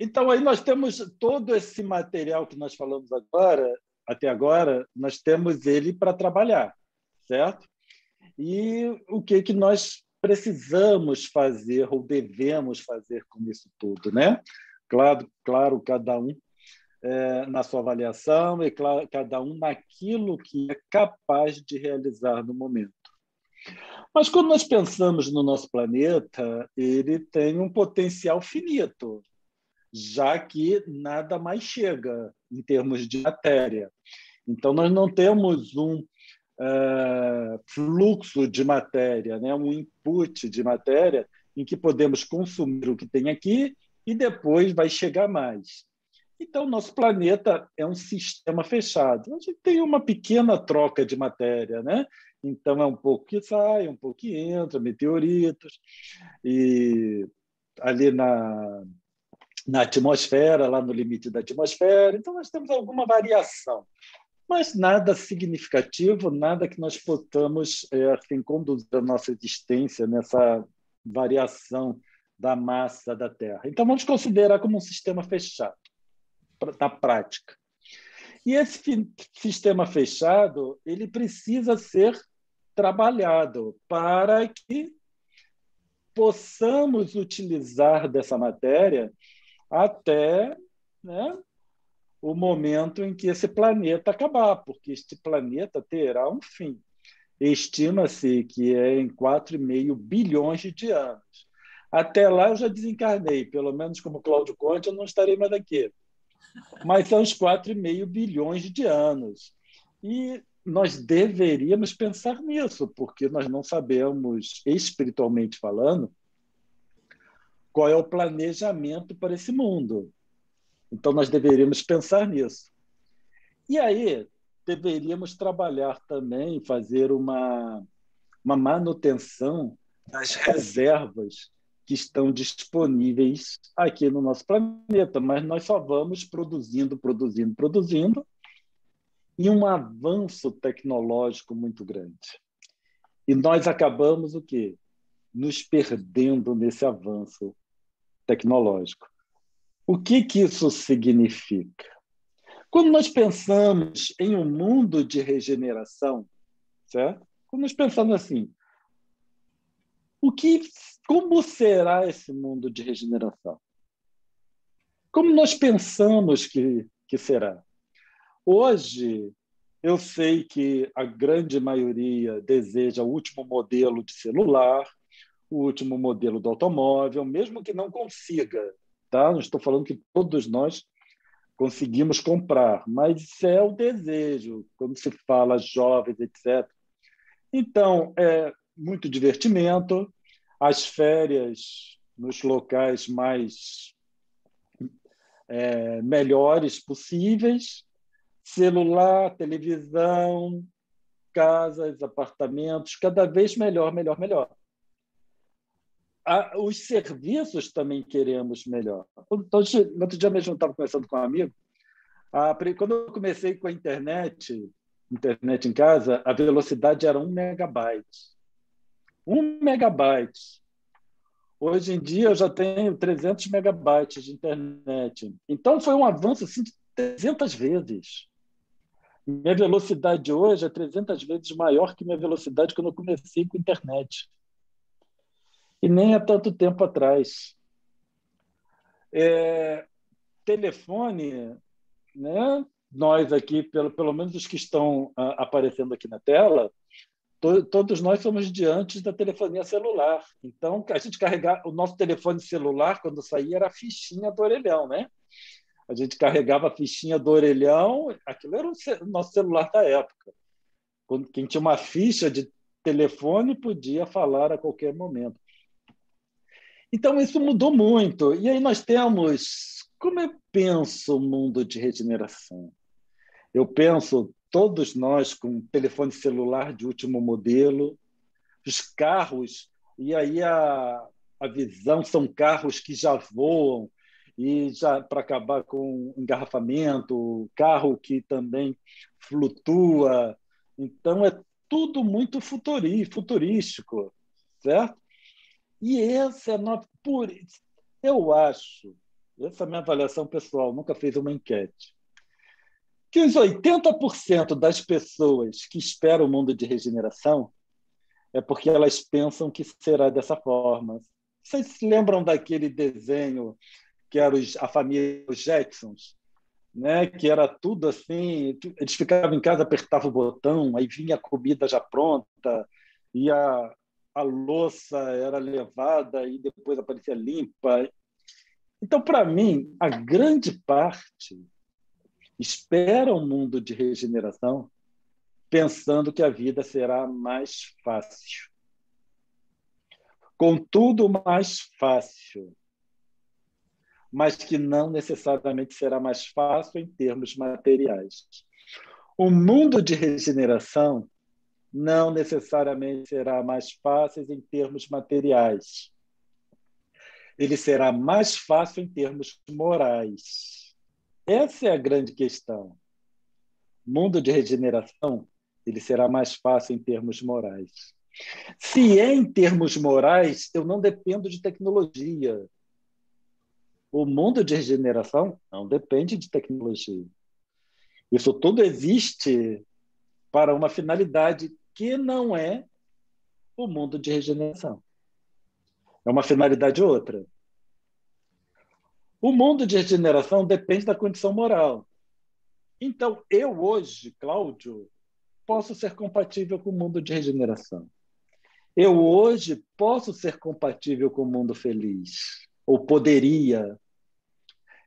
Então, aí nós temos todo esse material que nós falamos agora, até agora, nós temos ele para trabalhar, certo? E o que nós precisamos fazer ou devemos fazer com isso tudo, né? Claro, cada um na sua avaliação e claro, cada um naquilo que é capaz de realizar no momento. Mas quando nós pensamos no nosso planeta, ele tem um potencial finito, já que nada mais chega em termos de matéria. Então, nós não temos um fluxo de matéria, né? Um input de matéria em que podemos consumir o que tem aqui e depois vai chegar mais. Então, nosso planeta é um sistema fechado. A gente tem uma pequena troca de matéria, né? Então, é um pouco que sai, um pouco que entra, meteoritos, e ali na atmosfera, lá no limite da atmosfera. Então, nós temos alguma variação, mas nada significativo, nada que nós possamos assim, conduzir a nossa existência nessa variação da massa da Terra. Então, vamos considerar como um sistema fechado, na prática. E esse sistema fechado ele precisa ser trabalhado para que possamos utilizar dessa matéria até, né, o momento em que esse planeta acabar, porque este planeta terá um fim. Estima-se que é em 4,5 bilhões de anos. Até lá eu já desencarnei, pelo menos como Cláudio Conte, eu não estarei mais aqui. Mas são os 4,5 bilhões de anos. E nós deveríamos pensar nisso, porque nós não sabemos, espiritualmente falando, qual é o planejamento para esse mundo. Então, nós deveríamos pensar nisso. E aí, deveríamos trabalhar também, fazer uma manutenção das reservas que estão disponíveis aqui no nosso planeta, mas nós só vamos produzindo, e um avanço tecnológico muito grande. E nós acabamos o quê? Nos perdendo nesse avanço tecnológico. O que isso significa? Quando nós pensamos em um mundo de regeneração, certo? Quando nós pensamos assim, como será esse mundo de regeneração? Como nós pensamos que será? Hoje, eu sei que a grande maioria deseja o último modelo de celular, o último modelo do automóvel, mesmo que não consiga. Tá? Não estou falando que todos nós conseguimos comprar, mas é o desejo, quando se fala jovens, etc. Então, é muito divertimento, as férias nos locais mais melhores possíveis, celular, televisão, casas, apartamentos, cada vez melhor, melhor, melhor. Os serviços também queremos melhor. Então, outro dia mesmo eu estava conversando com um amigo, quando eu comecei com a internet em casa, a velocidade era 1 megabyte. 1 megabyte. Hoje em dia eu já tenho 300 megabytes de internet. Então foi um avanço assim, de 300 vezes. Minha velocidade hoje é 300 vezes maior que minha velocidade quando eu comecei com a internet. E nem há tanto tempo atrás. Telefone, né? Nós aqui, pelo menos os que estão aparecendo aqui na tela, todos nós somos diante da telefonia celular. Então, a gente carregar o nosso telefone celular, quando saía, era a fichinha do orelhão, né? A gente carregava a fichinha do orelhão, aquilo era o nosso celular da época. Quem tinha uma ficha de telefone podia falar a qualquer momento. Então, isso mudou muito. E aí nós temos... Como eu penso o mundo de regeneração? Eu penso todos nós com telefone celular de último modelo, os carros, e aí a visão são carros que já voam, e já para acabar com engarrafamento, carro que também flutua. Então, é tudo muito futurístico, certo? E essa é eu essa é a minha avaliação pessoal, nunca fiz uma enquete, que os 80% das pessoas que esperam o mundo de regeneração é porque elas pensam que será dessa forma. Vocês se lembram daquele desenho que era a família dos Jetsons, né? Que era tudo assim, eles ficavam em casa, apertavam o botão, aí vinha a comida já pronta, e a louça era levada e depois aparecia limpa. Então, para mim, a grande parte espera um mundo de regeneração pensando que a vida será mais fácil. Contudo, mais fácil, mas que não necessariamente será mais fácil em termos materiais. O mundo de regeneração não necessariamente será mais fácil em termos materiais. Ele será mais fácil em termos morais. Essa é a grande questão. O mundo de regeneração, ele será mais fácil em termos morais. Se é em termos morais, eu não dependo de tecnologia. O mundo de regeneração não depende de tecnologia. Isso tudo existe para uma finalidade que não é o mundo de regeneração. É uma finalidade outra. O mundo de regeneração depende da condição moral. Então, eu hoje, Cláudio, posso ser compatível com o mundo de regeneração. Eu hoje posso ser compatível com o mundo feliz. Ou poderia.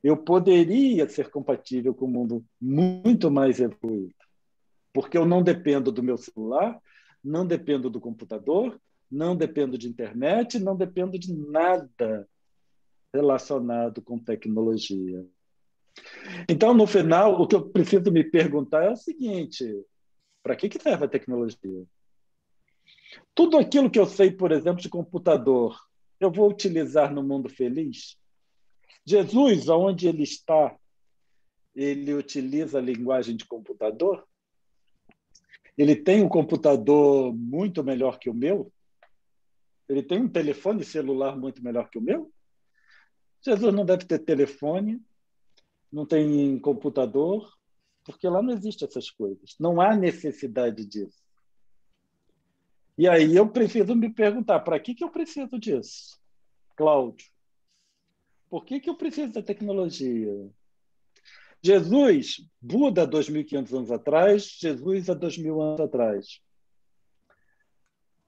Eu poderia ser compatível com um mundo muito mais evoluído, porque eu não dependo do meu celular, não dependo do computador, não dependo de internet, não dependo de nada relacionado com tecnologia. Então, no final, o que eu preciso me perguntar é o seguinte: para que serve a tecnologia? Tudo aquilo que eu sei, por exemplo, de computador, eu vou utilizar no mundo feliz? Jesus, onde ele está, ele utiliza a linguagem de computador? Ele tem um computador muito melhor que o meu? Ele tem um telefone celular muito melhor que o meu? Jesus não deve ter telefone, não tem computador, porque lá não existe essas coisas. Não há necessidade disso. E aí eu preciso me perguntar, para que eu preciso disso? Cláudio, por que eu preciso da tecnologia? Jesus, Buda 2.500 anos atrás, Jesus há 2.000 anos atrás.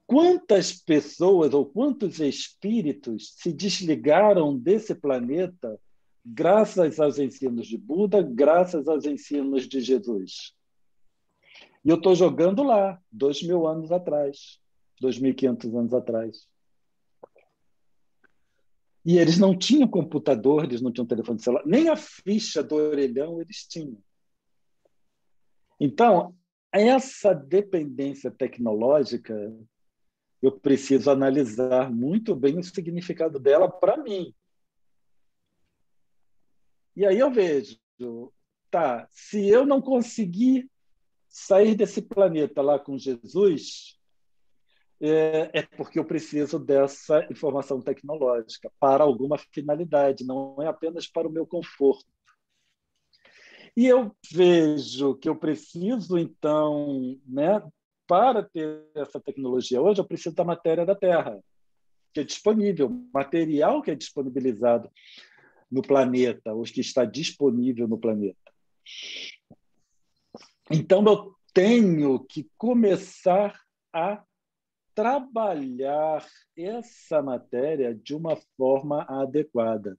Quantas pessoas ou quantos espíritos se desligaram desse planeta graças aos ensinos de Buda, graças aos ensinos de Jesus? E eu estou jogando lá, 2.000 anos atrás, 2.500 anos atrás. E eles não tinham computador, eles não tinham telefone celular, nem a ficha do orelhão eles tinham. Então, essa dependência tecnológica, eu preciso analisar muito bem o significado dela para mim. E aí eu vejo, tá, se eu não conseguir sair desse planeta lá com Jesus, é porque eu preciso dessa informação tecnológica para alguma finalidade, não é apenas para o meu conforto. E eu vejo que eu preciso, então, né, para ter essa tecnologia hoje, eu preciso da matéria da Terra, que é disponível, material que é disponibilizado no planeta, ou que está disponível no planeta. Então, eu tenho que começar a trabalhar essa matéria de uma forma adequada.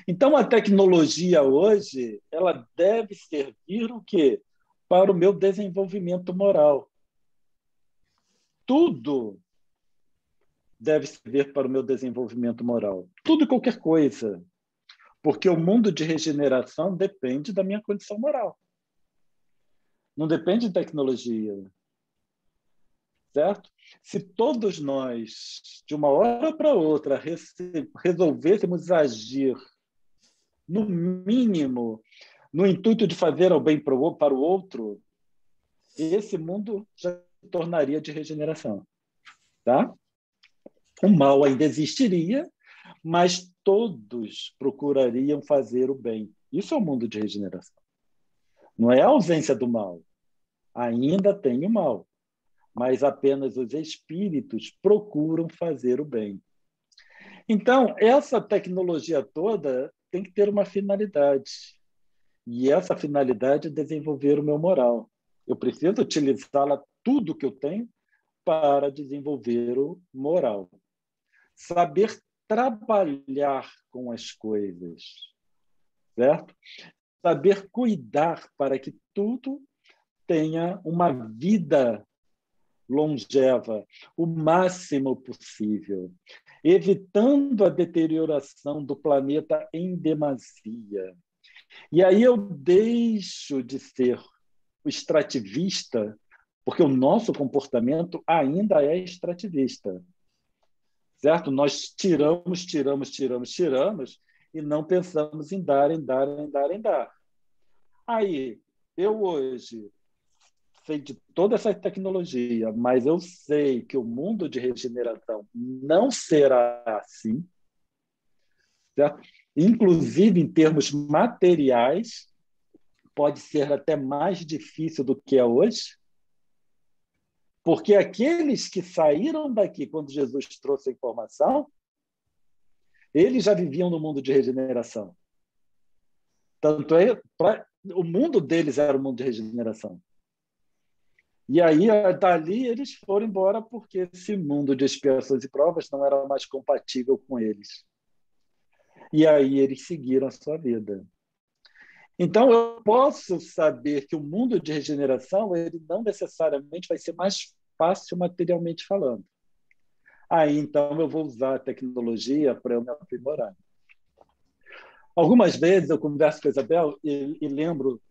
Então, a tecnologia hoje, ela deve servir o quê? Para o meu desenvolvimento moral. Tudo deve servir para o meu desenvolvimento moral. Tudo e qualquer coisa. Porque o mundo de regeneração depende da minha condição moral. Não depende de tecnologia. Certo? Se todos nós, de uma hora para outra, resolvêssemos agir, no mínimo, no intuito de fazer o bem para o outro, esse mundo já se tornaria de regeneração. Tá? O mal ainda existiria, mas todos procurariam fazer o bem. Isso é o mundo de regeneração. Não é a ausência do mal. Ainda tem o mal, mas apenas os espíritos procuram fazer o bem. Então, essa tecnologia toda tem que ter uma finalidade. E essa finalidade é desenvolver o meu moral. Eu preciso utilizá-la tudo que eu tenho para desenvolver o moral. Saber trabalhar com as coisas, certo? Saber cuidar para que tudo tenha uma vida longeva, o máximo possível, evitando a deterioração do planeta em demasia. E aí eu deixo de ser o extrativista, porque o nosso comportamento ainda é extrativista, certo? Nós tiramos e não pensamos em dar, em dar, em dar, em dar. Aí, eu hoje sei de toda essa tecnologia, mas eu sei que o mundo de regeneração não será assim, certo? Inclusive em termos materiais, pode ser até mais difícil do que é hoje, porque aqueles que saíram daqui quando Jesus trouxe a informação, eles já viviam no mundo de regeneração. Tanto é, o mundo deles era o mundo de regeneração. E aí, dali, eles foram embora porque esse mundo de expiações e provas não era mais compatível com eles. E aí eles seguiram a sua vida. Então, eu posso saber que o mundo de regeneração ele não necessariamente vai ser mais fácil materialmente falando. Aí, então, eu vou usar a tecnologia para eu me aprimorar. Algumas vezes eu converso com a Isabel e lembro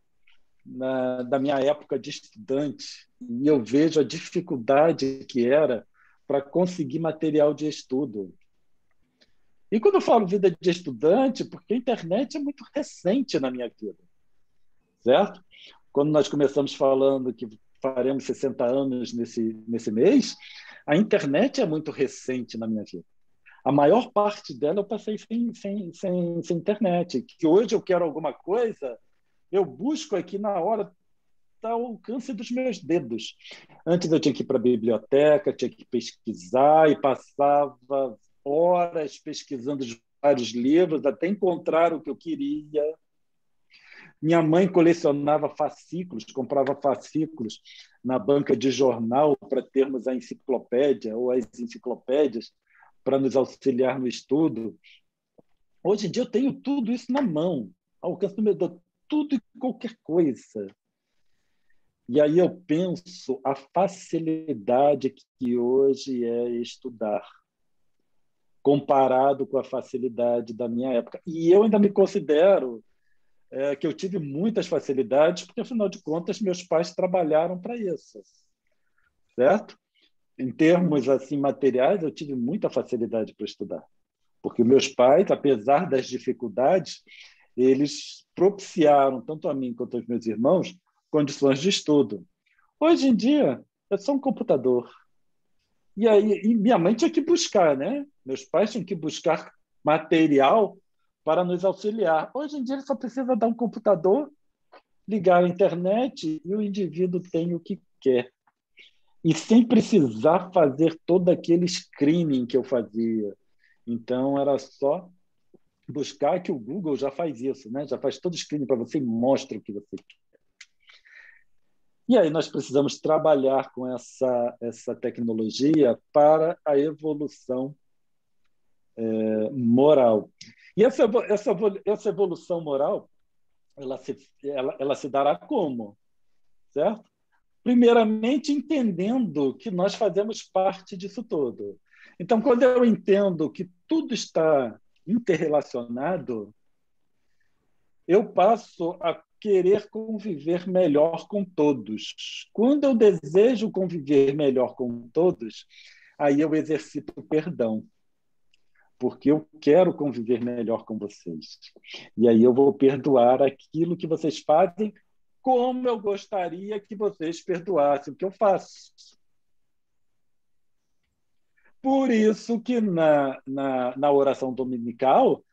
da minha época de estudante e eu vejo a dificuldade que era para conseguir material de estudo. E quando eu falo vida de estudante, porque a internet é muito recente na minha vida, certo? Quando nós começamos falando que faremos 60 anos nesse mês, a internet é muito recente na minha vida. A maior parte dela eu passei sem internet. Que hoje eu quero alguma coisa, eu busco aqui na hora, está ao alcance dos meus dedos. Antes eu tinha que ir para a biblioteca, tinha que pesquisar e passava horas pesquisando vários livros até encontrar o que eu queria. Minha mãe colecionava fascículos, comprava fascículos na banca de jornal para termos a enciclopédia ou as enciclopédias para nos auxiliar no estudo. Hoje em dia eu tenho tudo isso na mão, ao alcance do meu dedo, tudo e qualquer coisa. E aí eu penso a facilidade que hoje é estudar, comparado com a facilidade da minha época. E eu ainda me considero que eu tive muitas facilidades, porque, afinal de contas, meus pais trabalharam para isso, certo? Em termos assim materiais, eu tive muita facilidade para estudar, porque meus pais, apesar das dificuldades, eles propiciaram, tanto a mim quanto aos meus irmãos, condições de estudo. Hoje em dia, é só um computador. E aí minha mãe tinha que buscar, né? Meus pais tinham que buscar material para nos auxiliar. Hoje em dia, ele só precisa dar um computador, ligar a internet e o indivíduo tem o que quer. E sem precisar fazer todo aquele screening que eu fazia. Então, era só buscar, que o Google já faz isso, né? Já faz todo o screening para você e mostra o que você quer. E aí nós precisamos trabalhar com essa tecnologia para a evolução moral. E essa evolução moral, ela se dará como? Certo? Primeiramente, entendendo que nós fazemos parte disso todo. Então, quando eu entendo que tudo está interrelacionado, eu passo a querer conviver melhor com todos. Quando eu desejo conviver melhor com todos, aí eu exercito o perdão, porque eu quero conviver melhor com vocês. E aí eu vou perdoar aquilo que vocês fazem, como eu gostaria que vocês perdoassem o que eu faço. Por isso que na oração dominical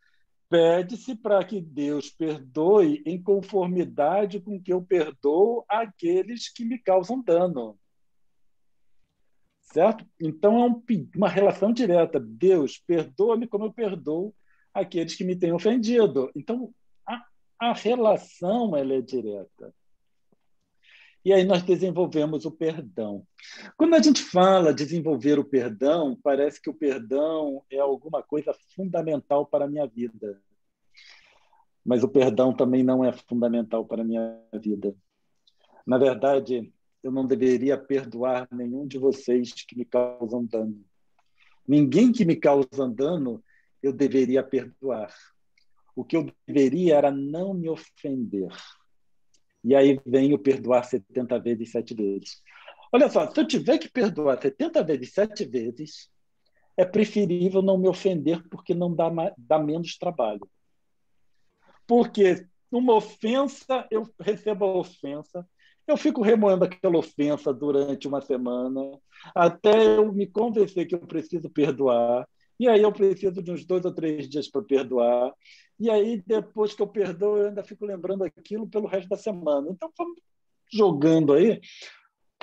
pede-se para que Deus perdoe em conformidade com que eu perdoo aqueles que me causam dano. Certo? Então, é uma relação direta. Deus, perdoa-me como eu perdoo aqueles que me têm ofendido. Então, a relação ela é direta. E aí nós desenvolvemos o perdão. Quando a gente fala desenvolver o perdão, parece que o perdão é alguma coisa fundamental para a minha vida. Mas o perdão também não é fundamental para a minha vida. Na verdade, eu não deveria perdoar nenhum de vocês que me causam dano. Ninguém que me causa dano, eu deveria perdoar. O que eu deveria era não me ofender. E aí vem o perdoar 70 vezes, 7 vezes. Olha só, se eu tiver que perdoar 70 vezes, 7 vezes, é preferível não me ofender, porque não dá menos trabalho. Porque uma ofensa, eu recebo a ofensa, eu fico remoendo aquela ofensa durante uma semana, até eu me convencer que eu preciso perdoar, e aí eu preciso de uns 2 ou 3 dias para perdoar, e aí depois que eu perdoo, eu ainda fico lembrando aquilo pelo resto da semana. Então, vamos jogando aí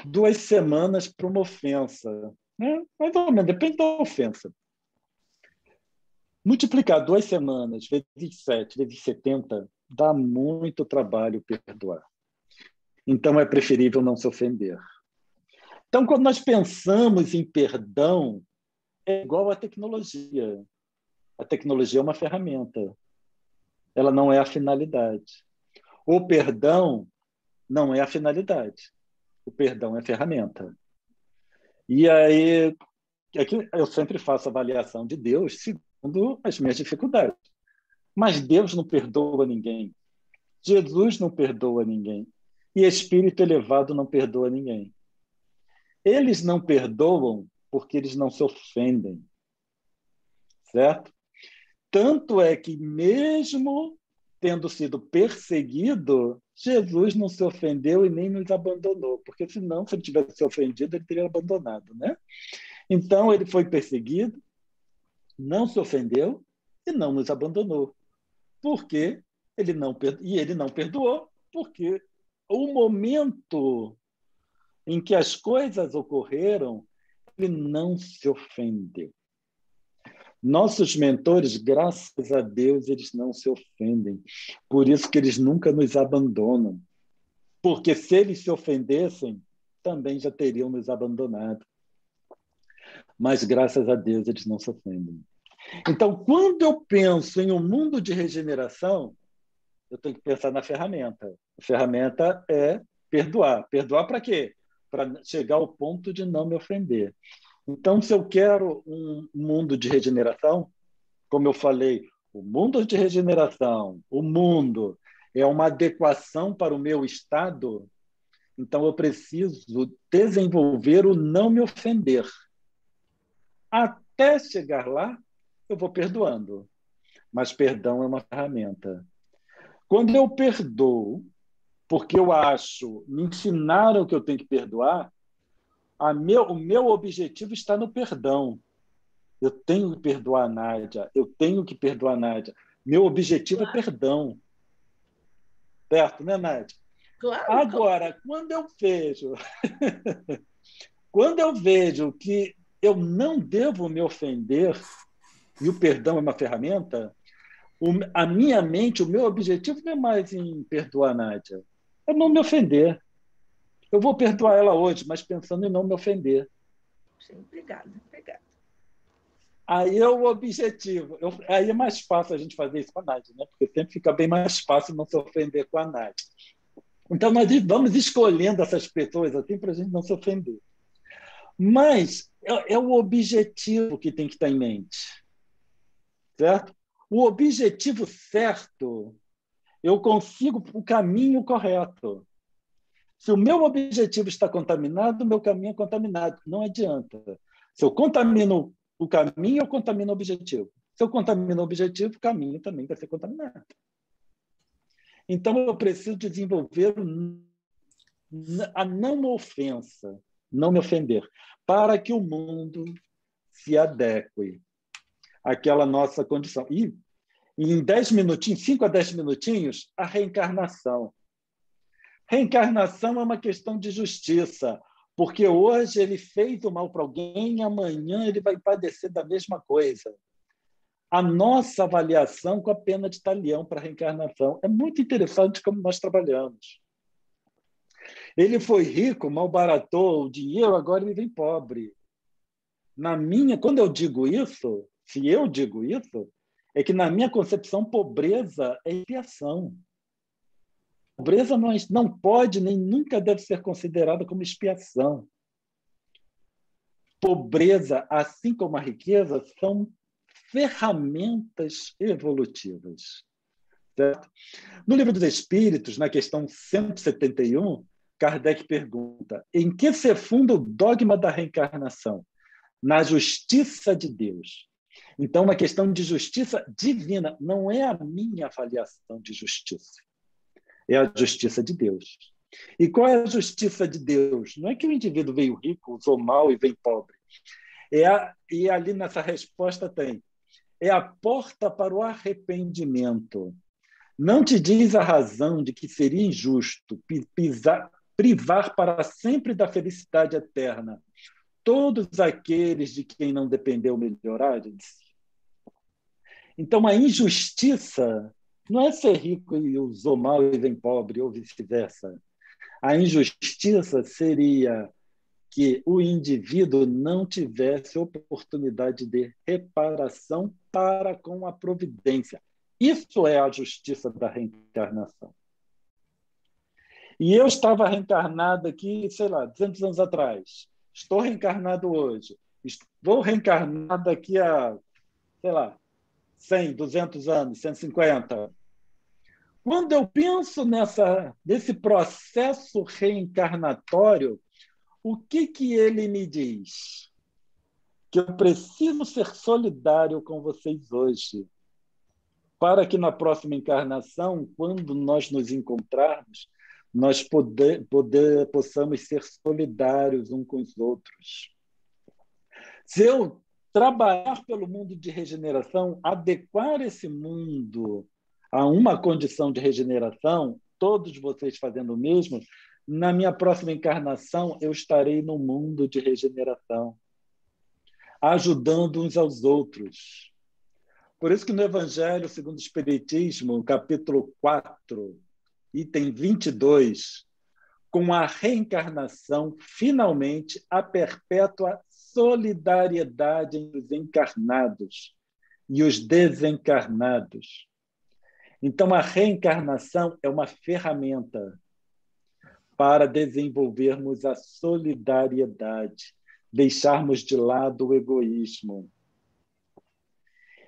2 semanas para uma ofensa, né? Mais ou menos, depende da ofensa. Multiplicar 2 semanas vezes 7, vezes 70, dá muito trabalho perdoar. Então, é preferível não se ofender. Então, quando nós pensamos em perdão, é igual à tecnologia. A tecnologia é uma ferramenta. Ela não é a finalidade. O perdão não é a finalidade. O perdão é a ferramenta. E aí, aqui eu sempre faço avaliação de Deus segundo as minhas dificuldades. Mas Deus não perdoa ninguém. Jesus não perdoa ninguém. E espírito elevado não perdoa ninguém. Eles não perdoam porque eles não se ofendem. Certo? Tanto é que, mesmo tendo sido perseguido, Jesus não se ofendeu e nem nos abandonou, porque senão, se ele tivesse se ofendido, ele teria abandonado, né? Então, ele foi perseguido, não se ofendeu e não nos abandonou. Porque ele não perdoou, porque o momento em que as coisas ocorreram, ele não se ofendeu. Nossos mentores, graças a Deus, eles não se ofendem. Por isso que eles nunca nos abandonam. Porque se eles se ofendessem, também já teriam nos abandonado. Mas, graças a Deus, eles não se ofendem. Então, quando eu penso em um mundo de regeneração, eu tenho que pensar na ferramenta. A ferramenta é perdoar. Perdoar para quê? Para chegar ao ponto de não me ofender. Então, se eu quero um mundo de regeneração, como eu falei, o mundo de regeneração, o mundo é uma adequação para o meu estado, então eu preciso desenvolver o não me ofender. Até chegar lá, eu vou perdoando. Mas perdão é uma ferramenta. Quando eu perdoo, porque eu acho, me ensinaram que eu tenho que perdoar, o meu objetivo está no perdão. Eu tenho que perdoar a Nádia, eu tenho que perdoar a Nádia. Meu objetivo é perdão. Certo, né, Nádia? Claro. Agora, quando eu vejo que eu não devo me ofender, e o perdão é uma ferramenta, a minha mente, o meu objetivo não é mais em perdoar a Nádia, é não me ofender. Eu vou perdoar ela hoje, mas pensando em não me ofender. Sim, obrigada. Aí é o objetivo. Aí é mais fácil a gente fazer isso com a Nádia, né? Porque sempre fica bem mais fácil não se ofender com a Nádia. Então, nós vamos escolhendo essas pessoas assim para a gente não se ofender. Mas é o objetivo que tem que estar em mente. Certo? O objetivo certo, eu consigo o caminho correto. Se o meu objetivo está contaminado, o meu caminho é contaminado. Não adianta. Se eu contamino o caminho, eu contamino o objetivo. Se eu contamino o objetivo, o caminho também vai ser contaminado. Então, eu preciso desenvolver a não ofensa, não me ofender, para que o mundo se adeque àquela nossa condição. E em 10 minutinhos, 5 a 10 minutinhos, a reencarnação. Reencarnação é uma questão de justiça, porque hoje ele fez o mal para alguém e amanhã ele vai padecer da mesma coisa. A nossa avaliação com a pena de talião para a reencarnação é muito interessante como nós trabalhamos. Ele foi rico, malbaratou o dinheiro, agora ele vem pobre. Quando eu digo isso, se eu digo isso, é que na minha concepção pobreza é expiação. Pobreza não pode nem nunca deve ser considerada como expiação. Pobreza, assim como a riqueza, são ferramentas evolutivas. Certo? No Livro dos Espíritos, na questão 171, Kardec pergunta: em que se funda o dogma da reencarnação? Na justiça de Deus. Então, uma questão de justiça divina, não é a minha avaliação de justiça, é a justiça de Deus. E qual é a justiça de Deus? Não é que o indivíduo veio rico, usou mal e vem pobre. E ali nessa resposta tem: é a porta para o arrependimento. Não te diz a razão de que seria injusto privar para sempre da felicidade eterna todos aqueles de quem não dependeu melhorar? Então, a injustiça não é ser rico e usou mal e vem pobre, ou vice-versa. A injustiça seria que o indivíduo não tivesse oportunidade de reparação para com a providência. Isso é a justiça da reencarnação. E eu estava reencarnado aqui, sei lá, 200 anos atrás. Estou reencarnado hoje. Vou reencarnar daqui a, sei lá, 100, 200 anos, 150. Quando eu penso nesse processo reencarnatório, o que ele me diz? Que eu preciso ser solidário com vocês hoje, para que na próxima encarnação, quando nós nos encontrarmos, nós possamos ser solidários uns com os outros. Se eu trabalhar pelo mundo de regeneração, adequar esse mundo a uma condição de regeneração, todos vocês fazendo o mesmo, na minha próxima encarnação eu estarei no mundo de regeneração, ajudando uns aos outros. Por isso que no Evangelho segundo o Espiritismo, capítulo 4, item 22, com a reencarnação, finalmente, a perpétua solidariedade entre os encarnados e os desencarnados. Então, a reencarnação é uma ferramenta para desenvolvermos a solidariedade, deixarmos de lado o egoísmo.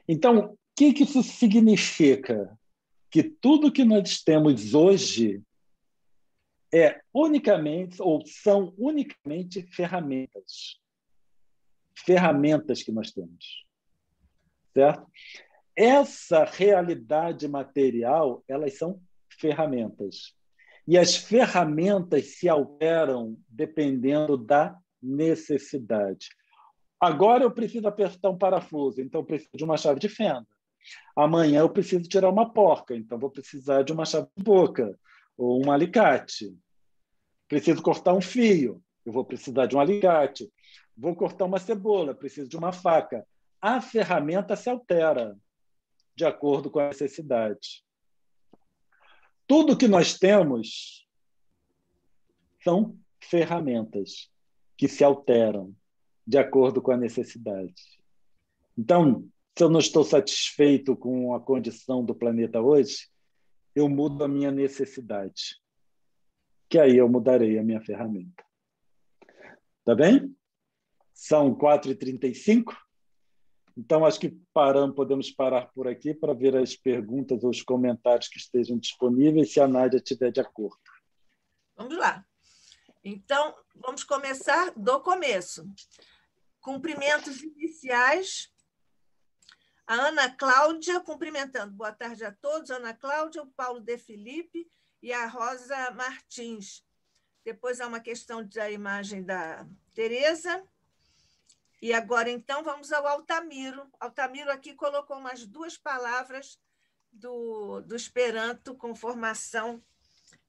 Então, o que isso significa? Que tudo que nós temos hoje são unicamente ferramentas. Ferramentas que nós temos. Certo? Essa realidade material, elas são ferramentas. E as ferramentas se alteram dependendo da necessidade. Agora eu preciso apertar um parafuso, então eu preciso de uma chave de fenda. Amanhã eu preciso tirar uma porca, então vou precisar de uma chave de boca ou um alicate. Preciso cortar um fio, eu vou precisar de um alicate. Vou cortar uma cebola, preciso de uma faca. A ferramenta se altera de acordo com a necessidade. Tudo que nós temos são ferramentas que se alteram de acordo com a necessidade. Então, se eu não estou satisfeito com a condição do planeta hoje, eu mudo a minha necessidade, que aí eu mudarei a minha ferramenta. Tá bem? São 4h35. Então, acho que podemos parar por aqui para ver as perguntas ou os comentários que estejam disponíveis, se a Nádia estiver de acordo. Vamos lá. Então, vamos começar do começo. Cumprimentos iniciais. A Ana Cláudia, cumprimentando. Boa tarde a todos. Ana Cláudia, o Paulo de Felipe e a Rosa Martins. Depois há uma questão da imagem da Tereza. E agora, então, vamos ao Altamiro. Altamiro aqui colocou umas 2 palavras do Esperanto com formação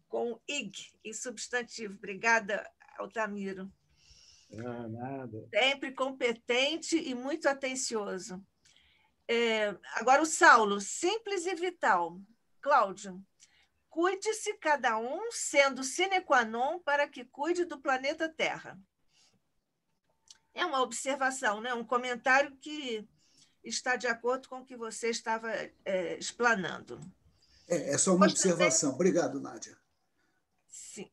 com ig e substantivo. Obrigada, Altamiro. Nada. Sempre competente e muito atencioso. Agora, o Saulo, simples e vital. Cláudio, cuide-se cada um, sendo sine qua non para que cuide do planeta Terra. É uma observação, né? Um comentário que está de acordo com o que você estava explanando. É só uma observação. Obrigado, Nádia. Sim.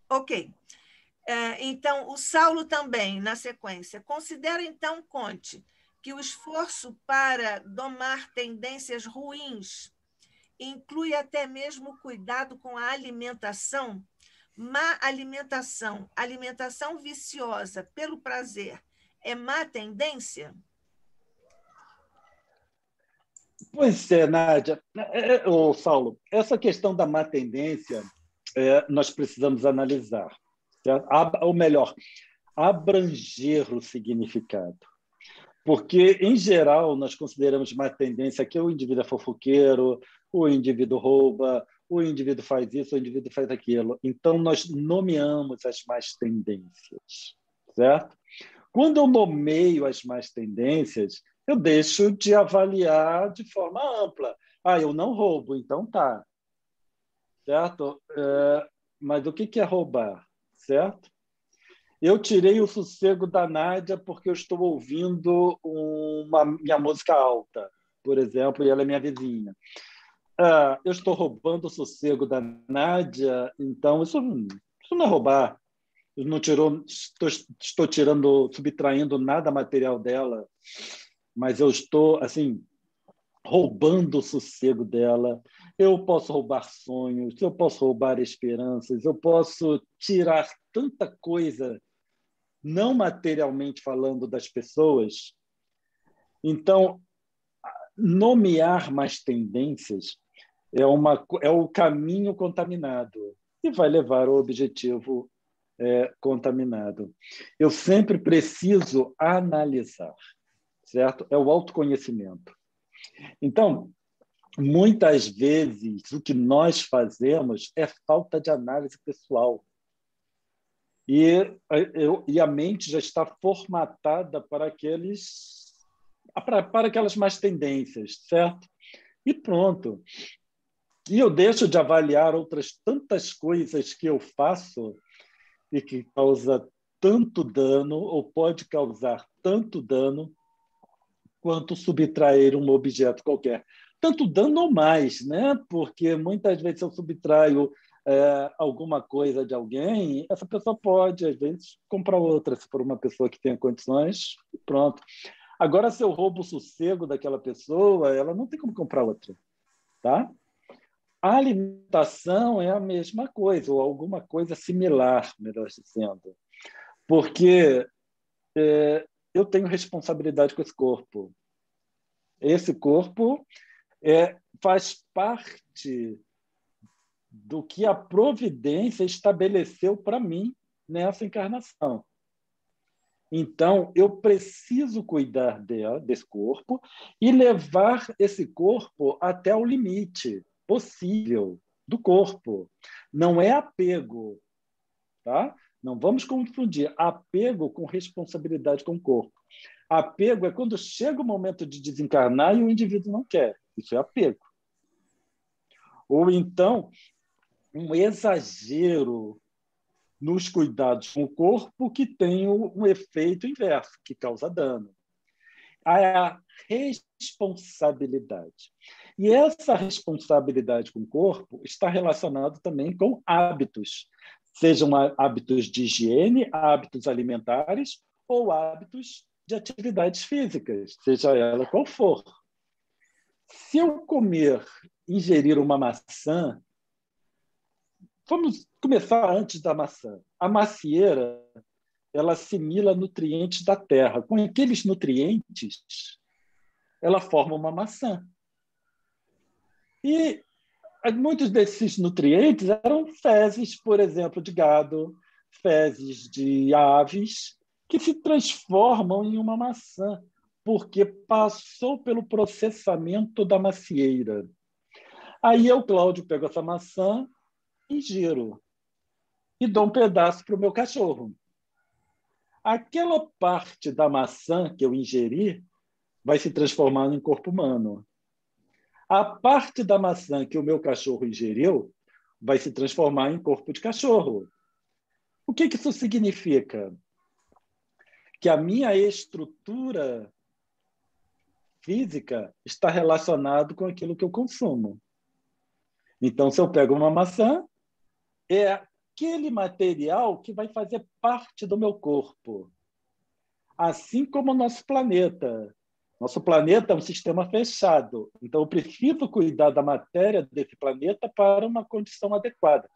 Ok. Então, o Saulo também, na sequência. Considera, então, Conte, que o esforço para domar tendências ruins inclui até mesmo cuidado com a alimentação, má alimentação, alimentação viciosa pelo prazer, é má tendência? Pois é, Nádia. Saulo, essa questão da má tendência nós precisamos analisar, certo? Ou melhor, abranger o significado. Porque, em geral, nós consideramos má tendência que o indivíduo é fofoqueiro, o indivíduo rouba, o indivíduo faz isso, o indivíduo faz aquilo. Então, nós nomeamos as más tendências, certo? Quando eu nomeio as más tendências, eu deixo de avaliar de forma ampla. Eu não roubo, então tá. Certo? Mas o que é roubar? Certo? Eu tirei o sossego da Nádia porque eu estou ouvindo minha música alta, por exemplo, e ela é minha vizinha. Eu estou roubando o sossego da Nádia, então isso não é roubar. Eu não estou subtraindo nada material dela, mas eu estou assim roubando o sossego dela. Eu posso roubar sonhos, eu posso roubar esperanças, eu posso tirar tanta coisa, não materialmente falando, das pessoas. Então, nomear mais tendências é o caminho contaminado e vai levar ao objetivo contaminado. Eu sempre preciso analisar, certo? É o autoconhecimento. Então, muitas vezes, o que nós fazemos é falta de análise pessoal. E a mente já está formatada para aquelas más tendências, certo? E pronto. E eu deixo de avaliar outras tantas coisas que eu faço e que causa tanto dano, ou pode causar tanto dano, quanto subtrair um objeto qualquer. Tanto dano ou mais, né? Porque muitas vezes eu subtraio alguma coisa de alguém, essa pessoa pode, às vezes, comprar outra, se for uma pessoa que tenha condições, e pronto. Agora, se eu roubo o sossego daquela pessoa, ela não tem como comprar outra. Tá? A alimentação é a mesma coisa, ou alguma coisa similar, melhor dizendo. Porque eu tenho responsabilidade com esse corpo. Esse corpo faz parte do que a providência estabeleceu para mim nessa encarnação. Então, eu preciso cuidar desse corpo e levar esse corpo até o limite possível do corpo. Não é apego, tá? Não vamos confundir apego com responsabilidade com o corpo. Apego é quando chega o momento de desencarnar e o indivíduo não quer. Isso é apego. Ou então, um exagero nos cuidados com o corpo que tem um efeito inverso, que causa dano. A responsabilidade. E essa responsabilidade com o corpo está relacionada também com hábitos, sejam hábitos de higiene, hábitos alimentares ou hábitos de atividades físicas, seja ela qual for. Se eu ingerir uma maçã, vamos começar antes da maçã. A macieira, ela assimila nutrientes da terra. Com aqueles nutrientes, ela forma uma maçã. E muitos desses nutrientes eram fezes, por exemplo, de gado, fezes de aves, que se transformam em uma maçã, porque passou pelo processamento da macieira. Aí eu, Cláudio, pego essa maçã e giro, e dou um pedaço para o meu cachorro. Aquela parte da maçã que eu ingeri vai se transformar em corpo humano. A parte da maçã que o meu cachorro ingeriu vai se transformar em corpo de cachorro. O que isso significa? Que a minha estrutura física está relacionada com aquilo que eu consumo. Então, se eu pego uma maçã, é aquele material que vai fazer parte do meu corpo. Assim como o nosso planeta. Nosso planeta é um sistema fechado. Então, eu preciso cuidar da matéria desse planeta para uma condição adequada.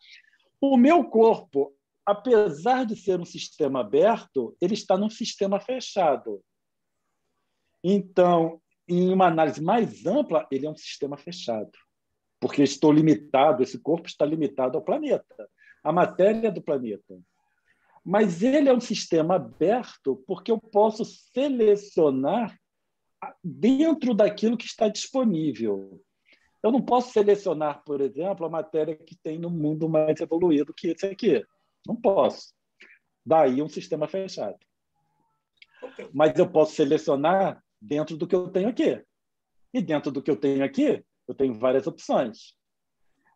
O meu corpo, apesar de ser um sistema aberto, ele está num sistema fechado. Então, em uma análise mais ampla, ele é um sistema fechado. Porque estou limitado, esse corpo está limitado ao planeta, à matéria do planeta. Mas ele é um sistema aberto porque eu posso selecionar dentro daquilo que está disponível. Eu não posso selecionar, por exemplo, a matéria que tem no mundo mais evoluído que esse aqui. Não posso. Daí um sistema fechado. Okay. Mas eu posso selecionar dentro do que eu tenho aqui. E dentro do que eu tenho aqui, eu tenho várias opções.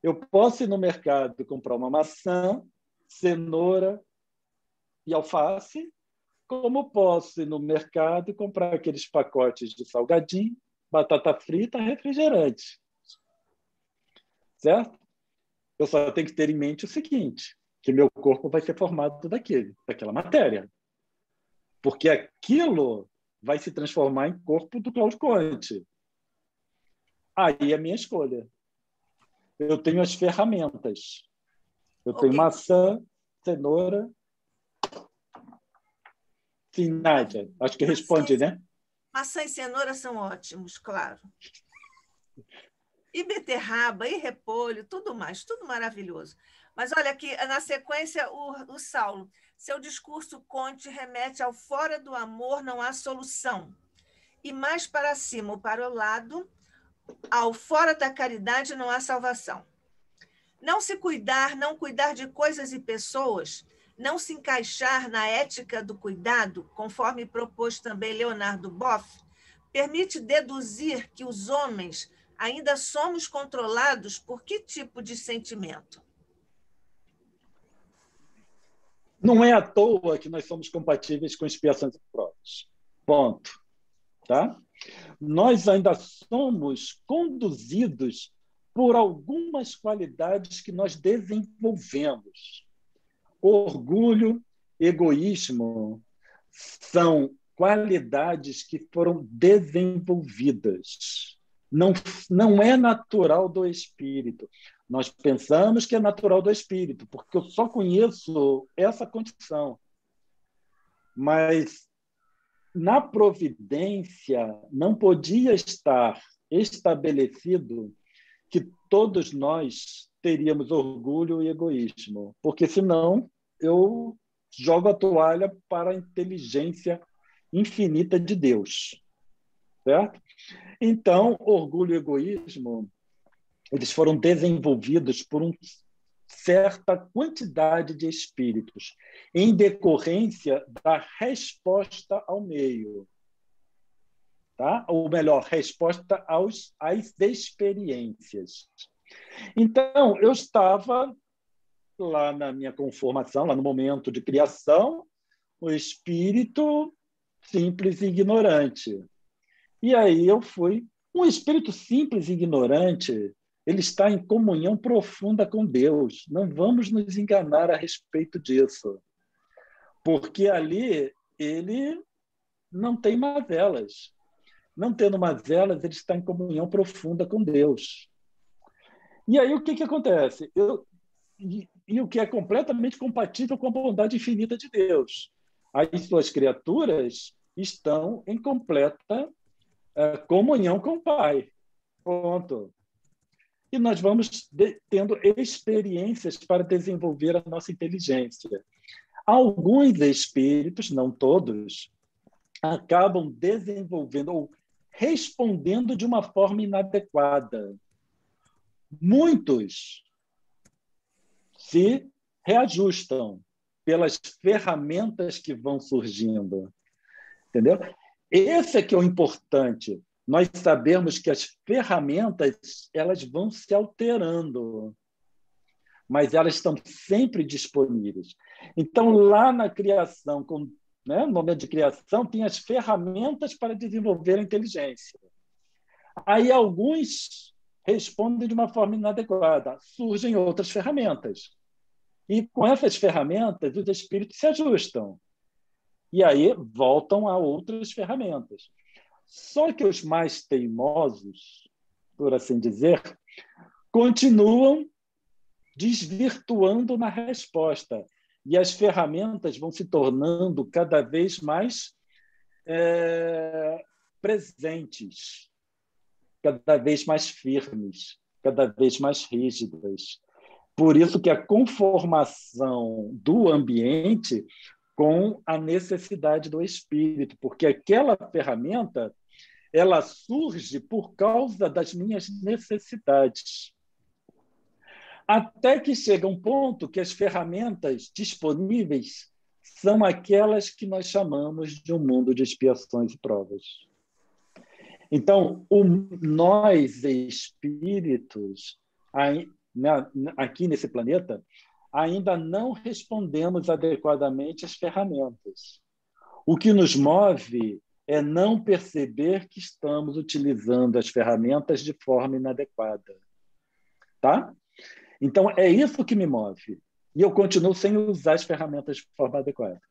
Eu posso ir no mercado e comprar uma maçã, cenoura e alface, como posso ir no mercado e comprar aqueles pacotes de salgadinho, batata frita, refrigerante. Certo? Eu só tenho que ter em mente o seguinte, que meu corpo vai ser formado daquela matéria. Porque aquilo vai se transformar em corpo do Cláudio Conte. Aí é a minha escolha. Eu tenho as ferramentas. Eu tenho maçã, cenoura. Sim, Nádia, acho que responde, né? Maçã e cenoura são ótimos, claro. E beterraba, e repolho, tudo mais, tudo maravilhoso. Mas olha aqui, na sequência, o Saulo. Seu discurso Conte remete ao fora do amor não há solução. E mais para cima ou para o lado, ao fora da caridade não há salvação. Não se cuidar, não cuidar de coisas e pessoas, não se encaixar na ética do cuidado, conforme propôs também Leonardo Boff, permite deduzir que os homens ainda somos controlados por que tipo de sentimento? Não é à toa que nós somos compatíveis com expiações e provas. Ponto. Tá? Nós ainda somos conduzidos por algumas qualidades que nós desenvolvemos. Orgulho, egoísmo são qualidades que foram desenvolvidas. Não é natural do espírito. Nós pensamos que é natural do espírito, porque eu só conheço essa condição. Mas na providência não podia estar estabelecido que todos nós teríamos orgulho e egoísmo, porque senão eu jogo a toalha para a inteligência infinita de Deus, certo? Então, orgulho e egoísmo, eles foram desenvolvidos por uma certa quantidade de espíritos, em decorrência da resposta ao meio. Tá? Ou melhor, resposta às experiências. Então, eu estava lá na minha conformação, lá no momento de criação, o espírito simples e ignorante. E aí eu fui. Um espírito simples e ignorante, ele está em comunhão profunda com Deus. Não vamos nos enganar a respeito disso. Porque ali ele não tem mazelas. Não tendo mazelas, ele está em comunhão profunda com Deus. E aí o que acontece? E o que é completamente compatível com a bondade infinita de Deus. As suas criaturas estão em completa comunhão com o Pai. Ponto. E nós vamos tendo experiências para desenvolver a nossa inteligência. Alguns espíritos, não todos, acabam desenvolvendo ou respondendo de uma forma inadequada. Muitos se reajustam pelas ferramentas que vão surgindo. Entendeu? Esse é que é o importante. Nós sabemos que as ferramentas elas vão se alterando, mas elas estão sempre disponíveis. Então, lá na criação, no momento de criação, tem as ferramentas para desenvolver a inteligência. Aí alguns respondem de uma forma inadequada, surgem outras ferramentas. E com essas ferramentas, os espíritos se ajustam. E aí voltam a outras ferramentas. Só que os mais teimosos, por assim dizer, continuam desvirtuando na resposta. E as ferramentas vão se tornando cada vez mais presentes, cada vez mais firmes, cada vez mais rígidas. Por isso que a conformação do ambiente com a necessidade do espírito, porque aquela ferramenta ela surge por causa das minhas necessidades. Até que chega um ponto que as ferramentas disponíveis são aquelas que nós chamamos de um mundo de expiações e provas. Então, nós, espíritos, aqui nesse planeta, ainda não respondemos adequadamente às ferramentas. O que nos move é não perceber que estamos utilizando as ferramentas de forma inadequada. Tá? Então, é isso que me move. E eu continuo sem usar as ferramentas de forma adequada.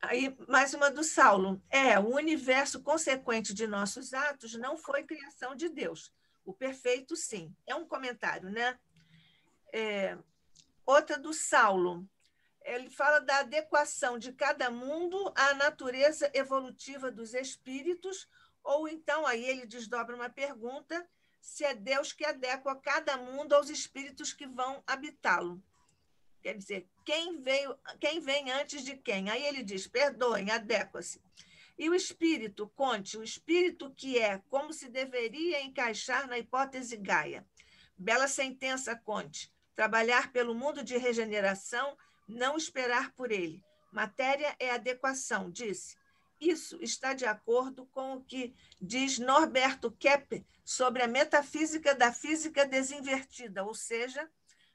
Aí, mais uma do Saulo. O universo consequente de nossos atos não foi criação de Deus. O perfeito, sim. É um comentário, né? Outra do Saulo. Ele fala da adequação de cada mundo à natureza evolutiva dos espíritos, ou então, aí ele desdobra uma pergunta, se é Deus que adequa cada mundo aos espíritos que vão habitá-lo. Quer dizer, quem vem antes de quem? Aí ele diz, perdoem, adequa-se. E o espírito, conte, o espírito que é, como se deveria encaixar na hipótese Gaia. Bela sentença, conte, trabalhar pelo mundo de regeneração, não esperar por ele. Matéria é adequação, disse. Isso está de acordo com o que diz Norberto Kepler sobre a metafísica da física desinvertida, ou seja,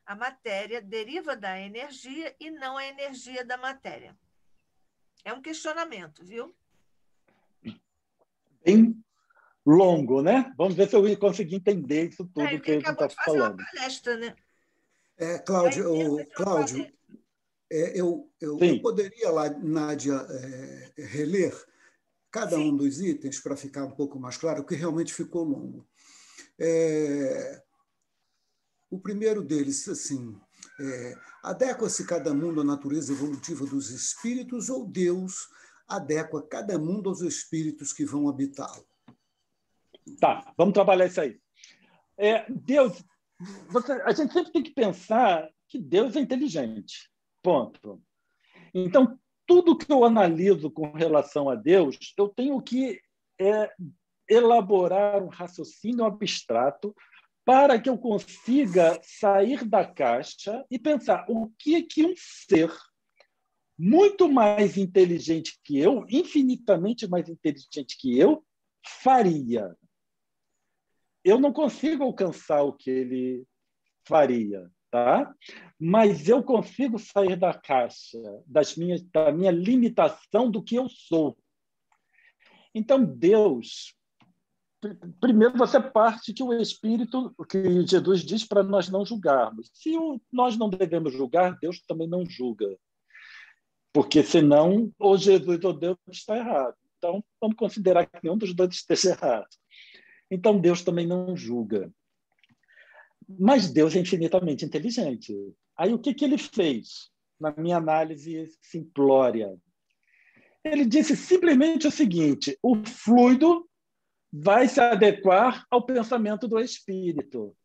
a matéria deriva da energia e não a energia da matéria. É um questionamento, viu? Bem longo, né? Vamos ver se eu consegui entender isso tudo que ele está falando. Acabou de fazer uma palestra, né? Cláudio, eu poderia lá, Nádia, reler cada um dos itens para ficar um pouco mais claro, porque realmente ficou longo. O primeiro deles, assim, adequa-se cada mundo à natureza evolutiva dos espíritos ou Deus adequa cada mundo aos espíritos que vão habitá-lo? Tá, vamos trabalhar isso aí. Deus, a gente sempre tem que pensar que Deus é inteligente, ponto. Então, tudo que eu analiso com relação a Deus, eu tenho que elaborar um raciocínio abstrato para que eu consiga sair da caixa e pensar o que um ser muito mais inteligente que eu, infinitamente mais inteligente que eu, faria. Eu não consigo alcançar o que ele faria, tá? Mas eu consigo sair da caixa, da minha limitação do que eu sou. Então, Deus... Primeiro, você parte que o Espírito, que Jesus diz para nós não julgarmos. Se nós não devemos julgar, Deus também não julga. Porque, senão, ou Jesus ou Deus está errado. Então, vamos considerar que nenhum dos dois esteja errado. Então, Deus também não julga. Mas Deus é infinitamente inteligente. Aí, o que ele fez, na minha análise simplória? Ele disse simplesmente o seguinte: o fluido vai se adequar ao pensamento do espírito.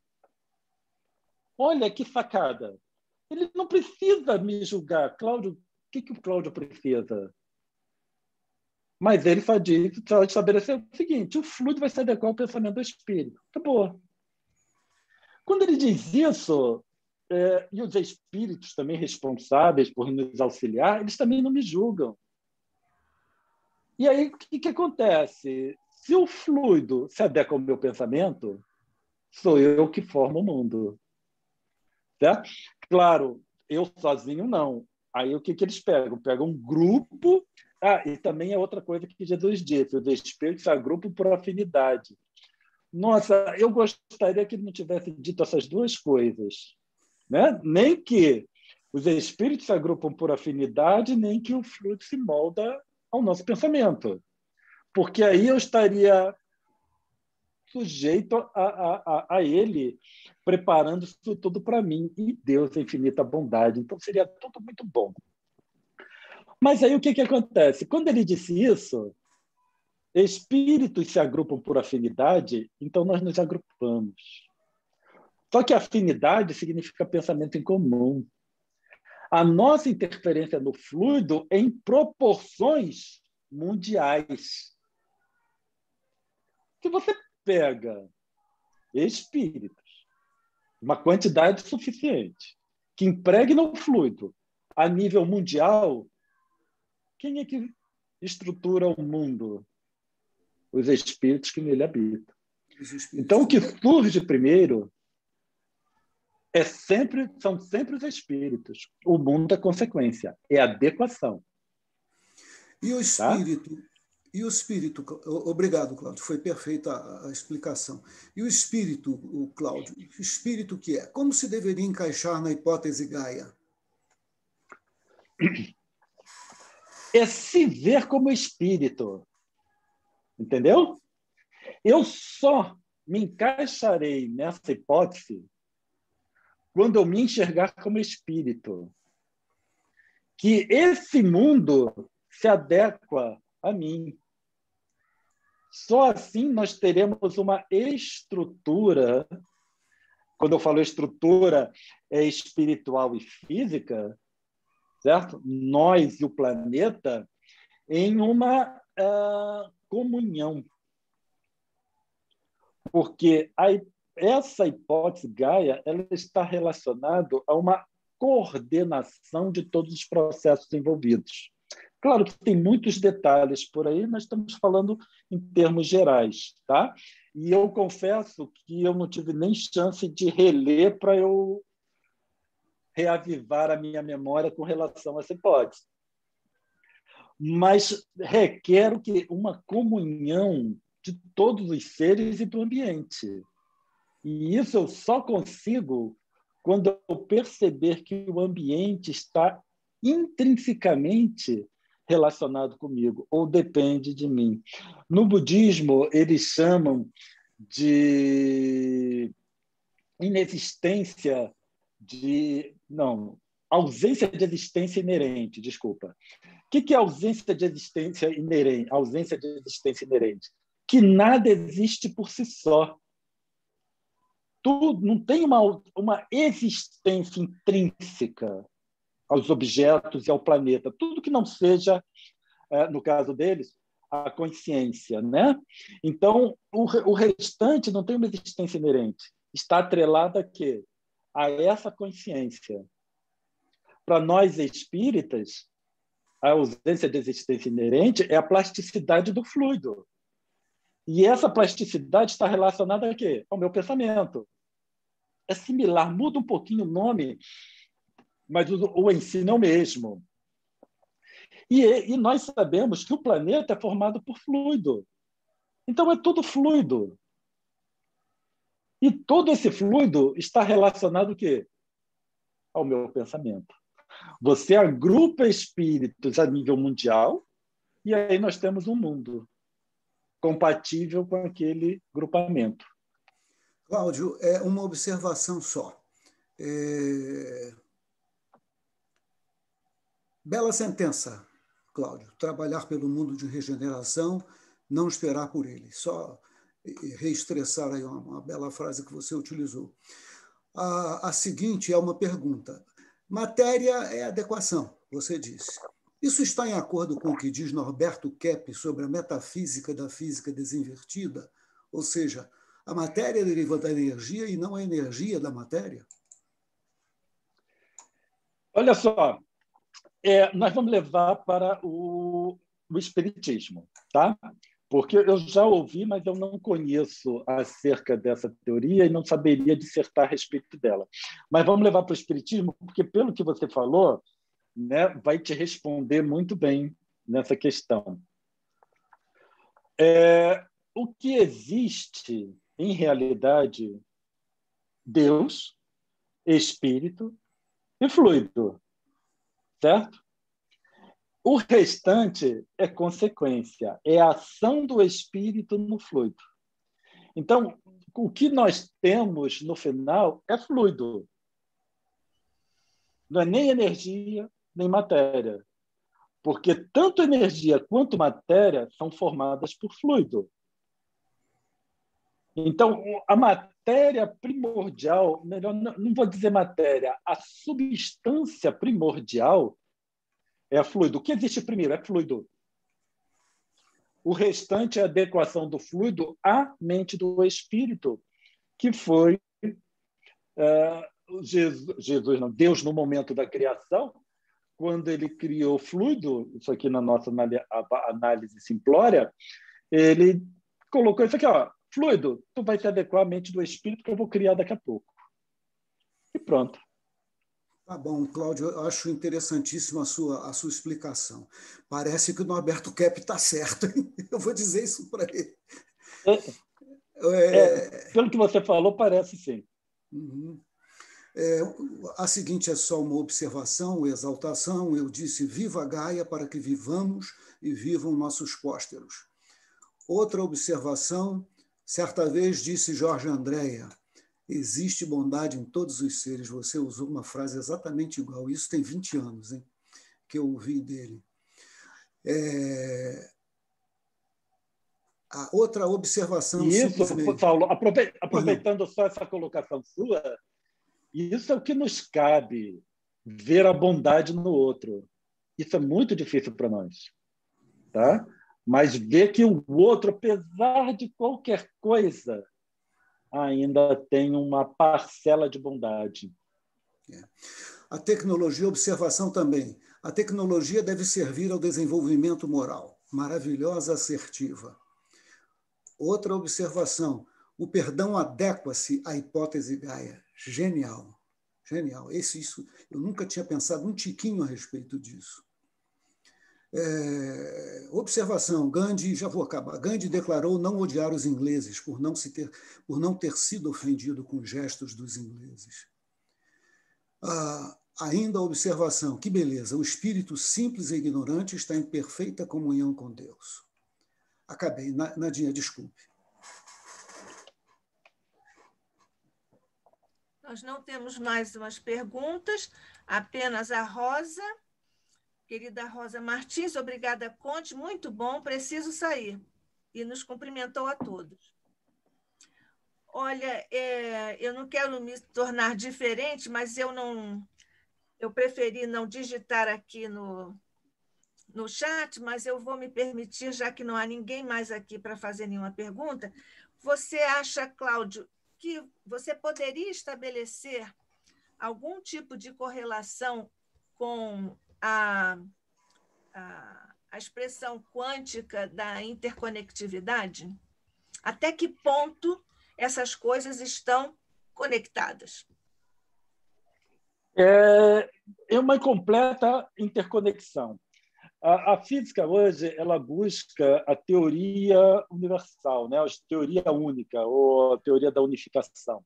Olha que sacada. Ele não precisa me julgar. Cláudio, o que o Cláudio precisa? Mas ele só estabeleceu o seguinte: o fluido vai se adequar ao pensamento do espírito. Acabou. Quando ele diz isso, e os espíritos também responsáveis por nos auxiliar, eles também não me julgam. E aí, o que acontece? Se o fluido se adequa ao meu pensamento, sou eu que formo o mundo. Certo? Claro, eu sozinho não. Aí o que eles pegam? Pegam um grupo. E também é outra coisa que Jesus disse: os espíritos se agrupam por afinidade. Nossa, eu gostaria que ele não tivesse dito essas duas coisas, né? Nem que os espíritos se agrupam por afinidade, nem que o fluido se molda ao nosso pensamento. Porque aí eu estaria sujeito a ele preparando isso tudo para mim. E Deus é infinita bondade. Então, seria tudo muito bom. Mas aí o que acontece? Quando ele disse isso, espíritos se agrupam por afinidade, então nós nos agrupamos. Só que afinidade significa pensamento em comum. A nossa interferência no fluido é em proporções mundiais. Se você pega espíritos, uma quantidade suficiente, que impregnam o fluido a nível mundial, quem é que estrutura o mundo? Os espíritos que nele habitam. Então, o que surge primeiro são sempre os espíritos. O mundo é consequência, é adequação. E o espírito? Tá? E o espírito? Obrigado, Cláudio, foi perfeita a explicação. E o espírito, Cláudio, o espírito que é? Como se deveria encaixar na hipótese Gaia? É se ver como espírito. Entendeu? Eu só me encaixarei nessa hipótese quando eu me enxergar como espírito. Que esse mundo se adequa a mim. Só assim nós teremos uma estrutura. Quando eu falo estrutura, é espiritual e física, certo? Nós e o planeta, em uma comunhão. Porque essa hipótese Gaia ela está relacionada a uma coordenação de todos os processos envolvidos. Claro que tem muitos detalhes por aí, mas estamos falando em termos gerais, tá? E eu confesso que eu não tive nem chance de reler para eu reavivar a minha memória com relação a essa hipótese. Mas requer uma comunhão de todos os seres e do ambiente. E isso eu só consigo quando eu perceber que o ambiente está intrinsecamente relacionado comigo, ou depende de mim. No budismo, eles chamam de inexistência ausência de existência inerente, desculpa. O que é ausência de existência inerente? Ausência de existência inerente. Que nada existe por si só. Tudo, não tem uma existência intrínseca aos objetos e ao planeta. Tudo que não seja, no caso deles, a consciência, né? Então, o restante não tem uma existência inerente. Está atrelado a quê? A essa consciência. Para nós espíritas, a ausência de existência inerente é a plasticidade do fluido. E essa plasticidade está relacionada a quê? Ao meu pensamento. É similar, muda um pouquinho o nome, mas o ensino é o mesmo. E nós sabemos que o planeta é formado por fluido. Então, é tudo fluido. E todo esse fluido está relacionado ao quê? Ao meu pensamento. Você agrupa espíritos a nível mundial e aí nós temos um mundo compatível com aquele grupamento. Cláudio, é uma observação só. Bela sentença, Cláudio. Trabalhar pelo mundo de regeneração, não esperar por ele. Só reestressar aí uma bela frase que você utilizou. A seguinte é uma pergunta. Matéria é adequação, você disse. Isso está em acordo com o que diz Norberto Kepp sobre a metafísica da física desinvertida? Ou seja, a matéria deriva da energia e não a energia da matéria? Olha só, nós vamos levar para o espiritismo, tá? Porque eu já ouvi, mas eu não conheço acerca dessa teoria e não saberia dissertar a respeito dela. Mas vamos levar para o espiritismo, porque, pelo que você falou, né, vai te responder muito bem nessa questão. O que existe, em realidade, Deus, espírito e fluido, certo? O restante é consequência, é a ação do espírito no fluido. Então, o que nós temos no final é fluido. Não é nem energia, nem matéria. Porque tanto energia quanto matéria são formadas por fluido. Então, a matéria primordial, melhor, não vou dizer matéria, a substância primordial é fluido. O que existe primeiro é fluido. O restante é a adequação do fluido à mente do espírito, que foi Jesus, não, Deus no momento da criação, quando ele criou o fluido, isso aqui na nossa análise simplória, ele colocou isso aqui, ó, fluido, tu vai se adequar à mente do espírito que eu vou criar daqui a pouco. E pronto. Tá bom, Cláudio, eu acho interessantíssima a sua explicação. Parece que o Norberto Kepp está certo, hein? Eu vou dizer isso para ele. Pelo que você falou, parece sim. Uhum. A seguinte é só uma observação, exaltação. Eu disse, viva Gaia para que vivamos e vivam nossos pósteros. Outra observação, certa vez disse Jorge Andréa, existe bondade em todos os seres. Você usou uma frase exatamente igual. Isso tem 20 anos, hein, que eu ouvi dele. A outra observação... Isso, Saulo, aproveitando só essa colocação sua, isso é o que nos cabe, ver a bondade no outro. Isso é muito difícil para nós. Tá? Mas ver que o outro, apesar de qualquer coisa, ainda tem uma parcela de bondade. A tecnologia, observação também. A tecnologia deve servir ao desenvolvimento moral. Maravilhosa, assertiva. Outra observação. O perdão adequa-se à hipótese Gaia. Genial. Genial. Isso, eu nunca tinha pensado um tiquinho a respeito disso. Observação, Gandhi, já vou acabar. Gandhi declarou não odiar os ingleses por não ter sido ofendido com gestos dos ingleses. Ainda a observação, que beleza, o espírito simples e ignorante está em perfeita comunhão com Deus. Acabei, Nadinha, desculpe. Nós não temos mais umas perguntas, apenas a Rosa. Querida Rosa Martins, obrigada, Conte, muito bom, preciso sair. E nos cumprimentou a todos. Olha, eu não quero me tornar diferente, mas eu preferi não digitar aqui no chat, mas eu vou me permitir, já que não há ninguém mais aqui para fazer nenhuma pergunta. Você acha, Cláudio, que você poderia estabelecer algum tipo de correlação com a expressão quântica da interconectividade? Até que ponto essas coisas estão conectadas? É uma completa interconexão. A física hoje ela busca a teoria universal, né? A teoria única, ou a teoria da unificação,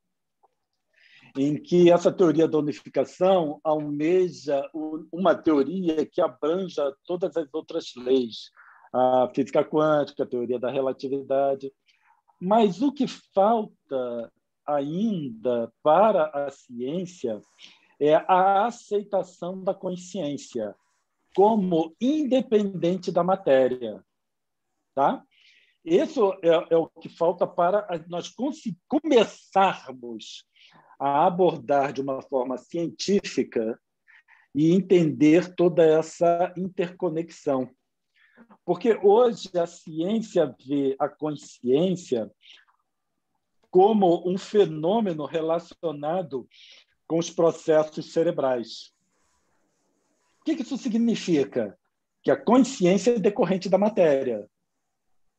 em que essa teoria da unificação almeja uma teoria que abranja todas as outras leis, a física quântica, a teoria da relatividade. Mas o que falta ainda para a ciência é a aceitação da consciência como independente da matéria. Tá? Isso é o que falta para nós começarmos a abordar de uma forma científica e entender toda essa interconexão. Porque hoje a ciência vê a consciência como um fenômeno relacionado com os processos cerebrais. O que isso significa? Que a consciência é decorrente da matéria.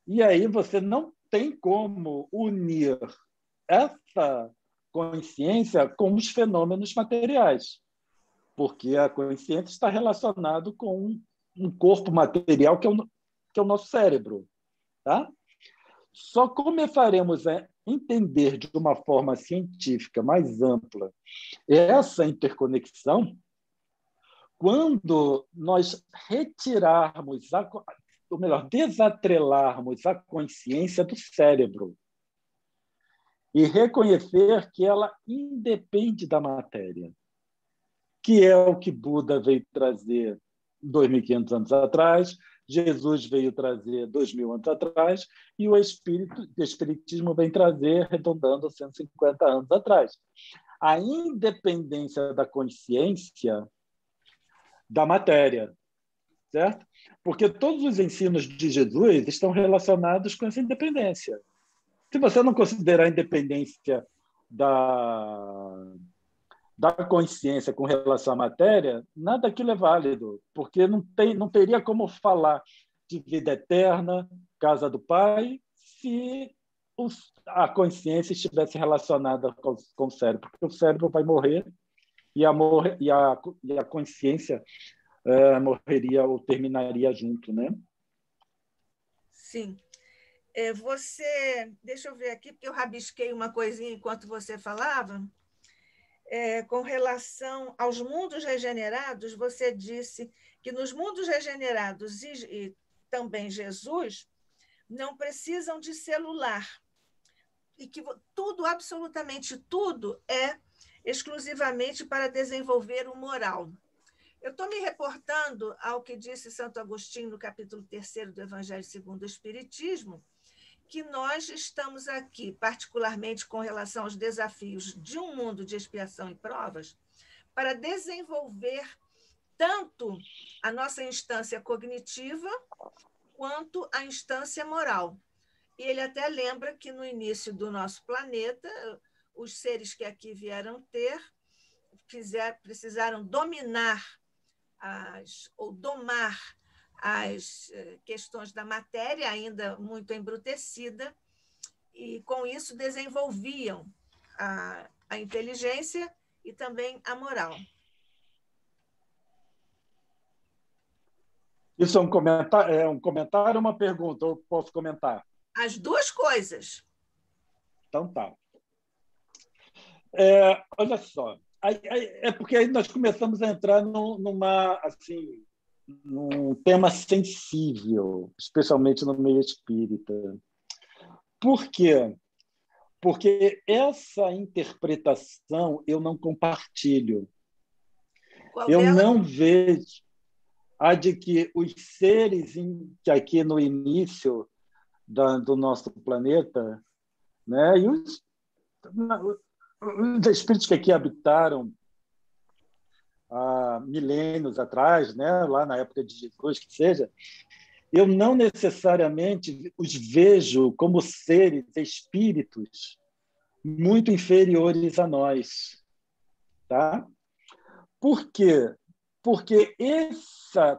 E aí você não tem como unir essa consciência com os fenômenos materiais, porque a consciência está relacionada com um corpo material que é o nosso cérebro. Tá? Só começaremos a entender de uma forma científica mais ampla essa interconexão quando nós retirarmos, ou melhor, desatrelarmos a consciência do cérebro e reconhecer que ela independe da matéria, que é o que Buda veio trazer 2.500 anos atrás, Jesus veio trazer 2.000 anos atrás e o Espiritismo vem trazer, arredondando 150 anos atrás. A independência da consciência da matéria, certo? Porque todos os ensinos de Jesus estão relacionados com essa independência. Se você não considerar a independência da consciência com relação à matéria, nada daquilo é válido, porque não teria como falar de vida eterna, casa do Pai, se a consciência estivesse relacionada com o cérebro, porque o cérebro vai morrer e a consciência morreria ou terminaria junto, né? Sim. Deixa eu ver aqui, porque eu rabisquei uma coisinha enquanto você falava. Com relação aos mundos regenerados, você disse que nos mundos regenerados e também Jesus não precisam de celular e que tudo, absolutamente tudo, é exclusivamente para desenvolver o moral. Eu estou me reportando ao que disse Santo Agostinho no capítulo 3º do Evangelho segundo o Espiritismo, que nós estamos aqui, particularmente com relação aos desafios de um mundo de expiação e provas, para desenvolver tanto a nossa instância cognitiva quanto a instância moral. E ele até lembra que no início do nosso planeta, os seres que aqui vieram ter precisaram dominar ou domar as questões da matéria, ainda muito embrutecida, e, com isso, desenvolviam a inteligência e também a moral. Isso é um comentário ou uma pergunta? Eu posso comentar? As duas coisas. Então tá. Olha só, é porque aí nós começamos a entrar num tema sensível, especialmente no meio espírita. Por quê? Porque essa interpretação eu não compartilho. Eu não vejo a de que os seres que aqui no início do nosso planeta, né, e os espíritos que aqui habitaram há milênios atrás, né, lá na época de Jesus, que seja, eu não necessariamente os vejo como seres, espíritos muito inferiores a nós. Tá? Por quê? Porque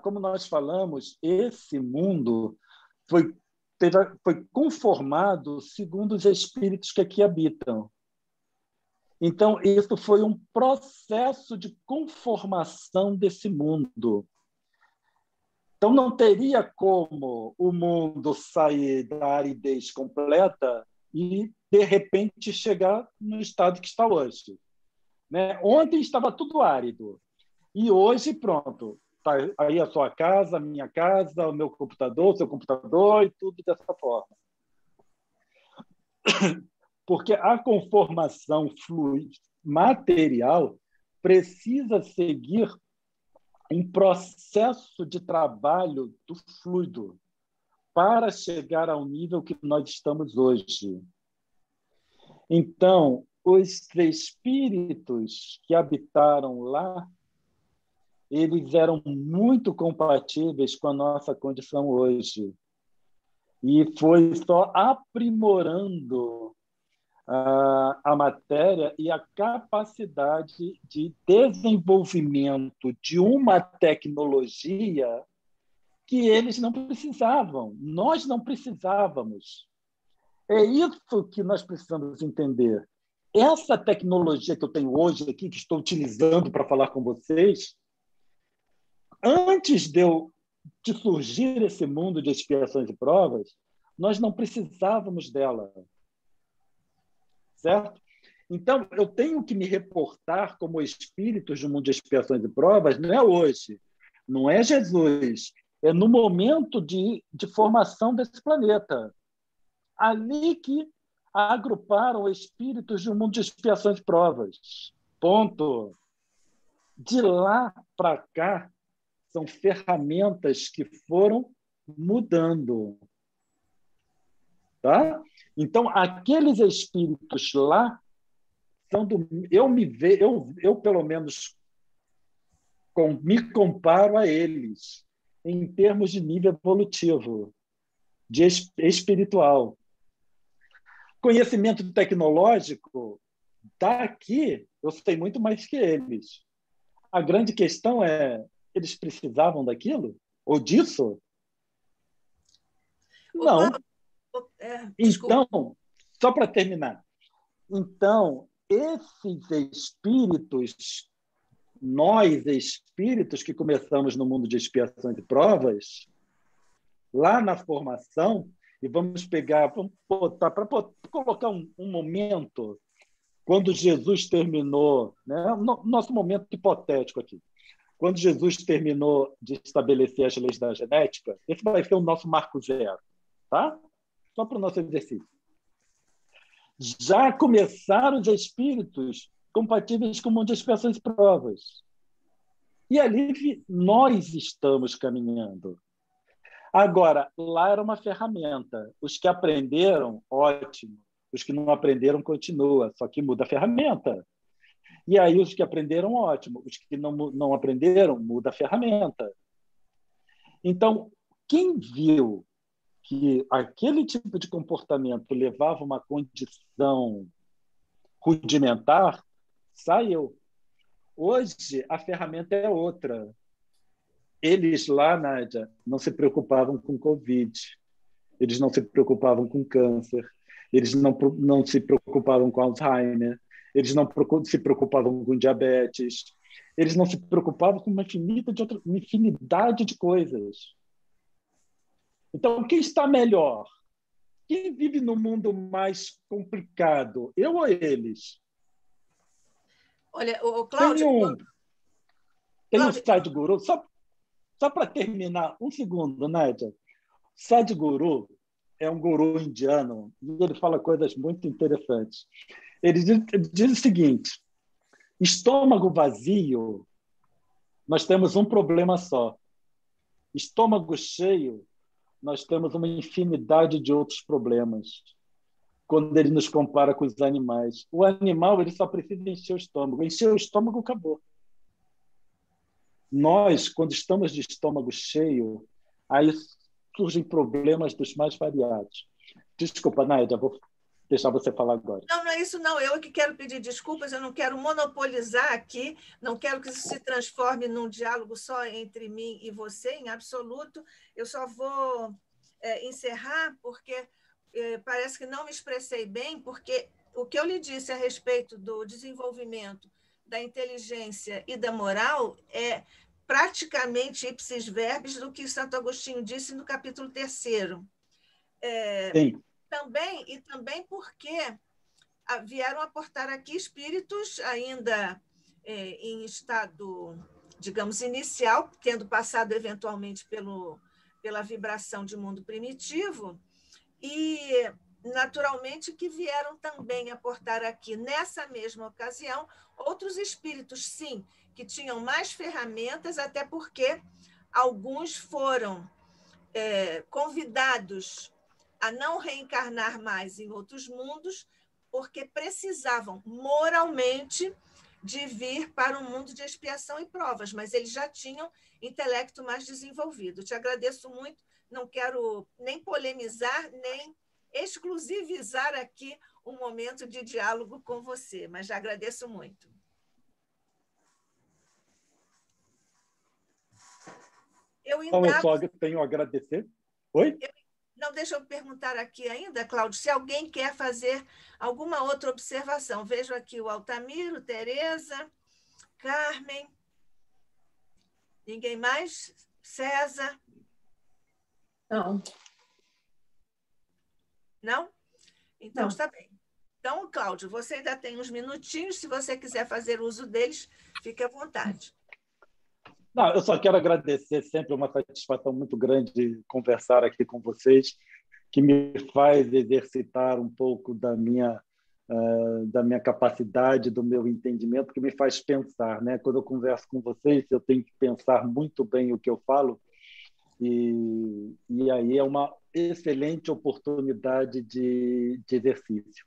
como nós falamos, esse mundo foi conformado segundo os espíritos que aqui habitam. Então, isso foi um processo de conformação desse mundo. Então, não teria como o mundo sair da aridez completa e, de repente, chegar no estado que está hoje. Né? Ontem estava tudo árido. E hoje, pronto, está aí a sua casa, a minha casa, o meu computador, o seu computador e tudo dessa forma. Porque a conformação material precisa seguir um processo de trabalho do fluido para chegar ao nível que nós estamos hoje. Então, os espíritos que habitaram lá eles eram muito compatíveis com a nossa condição hoje. E foi só aprimorando a matéria e a capacidade de desenvolvimento de uma tecnologia que eles não precisavam, nós não precisávamos. É isso que nós precisamos entender. Essa tecnologia que eu tenho hoje aqui, que estou utilizando para falar com vocês, antes de surgir esse mundo de expiações e provas, nós não precisávamos dela. Certo? Então, eu tenho que me reportar como espíritos do mundo de expiações e provas, não é hoje, não é Jesus, é no momento de formação desse planeta. Ali que agruparam espíritos do mundo de expiações e provas. Ponto. De lá para cá, são ferramentas que foram mudando. Tá? Então, aqueles espíritos lá são do. Eu pelo menos, me comparo a eles em termos de nível evolutivo, de espiritual. Conhecimento tecnológico, daqui, eu sei muito mais que eles. A grande questão é: eles precisavam daquilo? Ou disso? Não. Então, só para terminar, então, esses espíritos, nós espíritos que começamos no mundo de expiações e provas, lá na formação, e vamos pegar, vamos botar, para colocar um momento, quando Jesus terminou, né, nosso momento hipotético aqui, quando Jesus terminou de estabelecer as leis da genética, esse vai ser o nosso marco zero, tá? Só para o nosso exercício. Já começaram os espíritos compatíveis com o mundo de expiações e provas. E ali nós estamos caminhando. Agora, lá era uma ferramenta. Os que aprenderam, ótimo. Os que não aprenderam, continua. Só que muda a ferramenta. E aí os que aprenderam, ótimo. Os que não aprenderam, muda a ferramenta. Então, quem viu que aquele tipo de comportamento levava a uma condição rudimentar, saiu. Hoje, a ferramenta é outra. Eles lá, Nádia, não se preocupavam com Covid, eles não se preocupavam com câncer, eles não se preocupavam com Alzheimer, eles não se preocupavam com diabetes, eles não se preocupavam com uma infinidade de coisas. Então, quem está melhor? Quem vive no mundo mais complicado? Eu ou eles? Olha, o Cláudio... Tem um Sadhguru, só para terminar, um segundo, Nádia. Sadhguru é um guru indiano e ele fala coisas muito interessantes. Ele diz o seguinte: estômago vazio, nós temos um problema só. Estômago cheio, nós temos uma infinidade de outros problemas. Quando ele nos compara com os animais. O animal ele só precisa encher o estômago. Encher o estômago, acabou. Nós, quando estamos de estômago cheio, aí surgem problemas dos mais variados. Desculpa, Nádia, vou deixar você falar agora. Não, não é isso, não. Eu que quero pedir desculpas, eu não quero monopolizar aqui, não quero que isso se transforme num diálogo só entre mim e você, em absoluto. Eu só vou encerrar, porque parece que não me expressei bem, porque o que eu lhe disse a respeito do desenvolvimento da inteligência e da moral é praticamente ipsis verbis do que Santo Agostinho disse no capítulo 3º. Sim. Também porque vieram aportar aqui espíritos ainda em estado, digamos, inicial, tendo passado eventualmente pela vibração de mundo primitivo, e, naturalmente, que vieram também aportar aqui, nessa mesma ocasião, outros espíritos, sim, que tinham mais ferramentas, até porque alguns foram convidados a não reencarnar mais em outros mundos, porque precisavam moralmente de vir para um mundo de expiação e provas, mas eles já tinham intelecto mais desenvolvido. Te agradeço muito, não quero nem polemizar, nem exclusivizar aqui um momento de diálogo com você, mas já agradeço muito. Então, eu só tenho a agradecer. Oi? Não, deixa eu perguntar aqui ainda, Cláudio, se alguém quer fazer alguma outra observação. Vejo aqui o Altamiro, Tereza, Carmen. Ninguém mais? César? Não. Não? Então, Não. está bem. Então, Cláudio, você ainda tem uns minutinhos. Se você quiser fazer uso deles, fique à vontade. Não, eu só quero agradecer, sempre uma satisfação muito grande conversar aqui com vocês, que me faz exercitar um pouco da minha capacidade, do meu entendimento, que me faz pensar, né? Quando eu converso com vocês, eu tenho que pensar muito bem o que eu falo, e aí é uma excelente oportunidade de exercício.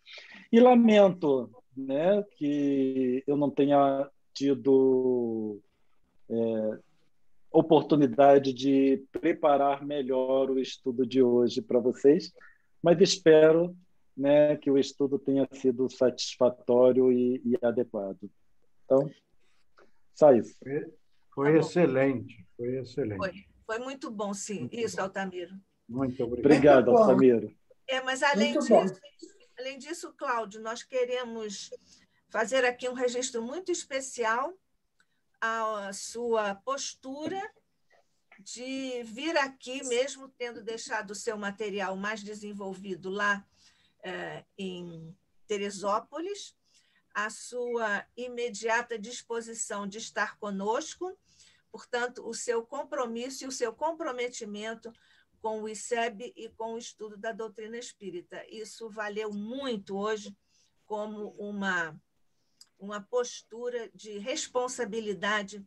E lamento, né, que eu não tenha tido oportunidade de preparar melhor o estudo de hoje para vocês, mas espero, né, que o estudo tenha sido satisfatório e adequado. Então, só isso. Foi excelente, foi excelente. Foi muito bom, sim. Muito isso, bom. Altamiro. Muito obrigado. Obrigado, Altamiro. Mas, além disso, Cláudio, nós queremos fazer aqui um registro muito especial à sua postura de vir aqui, mesmo tendo deixado o seu material mais desenvolvido lá em Teresópolis, a sua imediata disposição de estar conosco, portanto, o seu compromisso e o seu comprometimento com o ICEB e com o estudo da doutrina espírita. Isso valeu muito hoje como uma postura de responsabilidade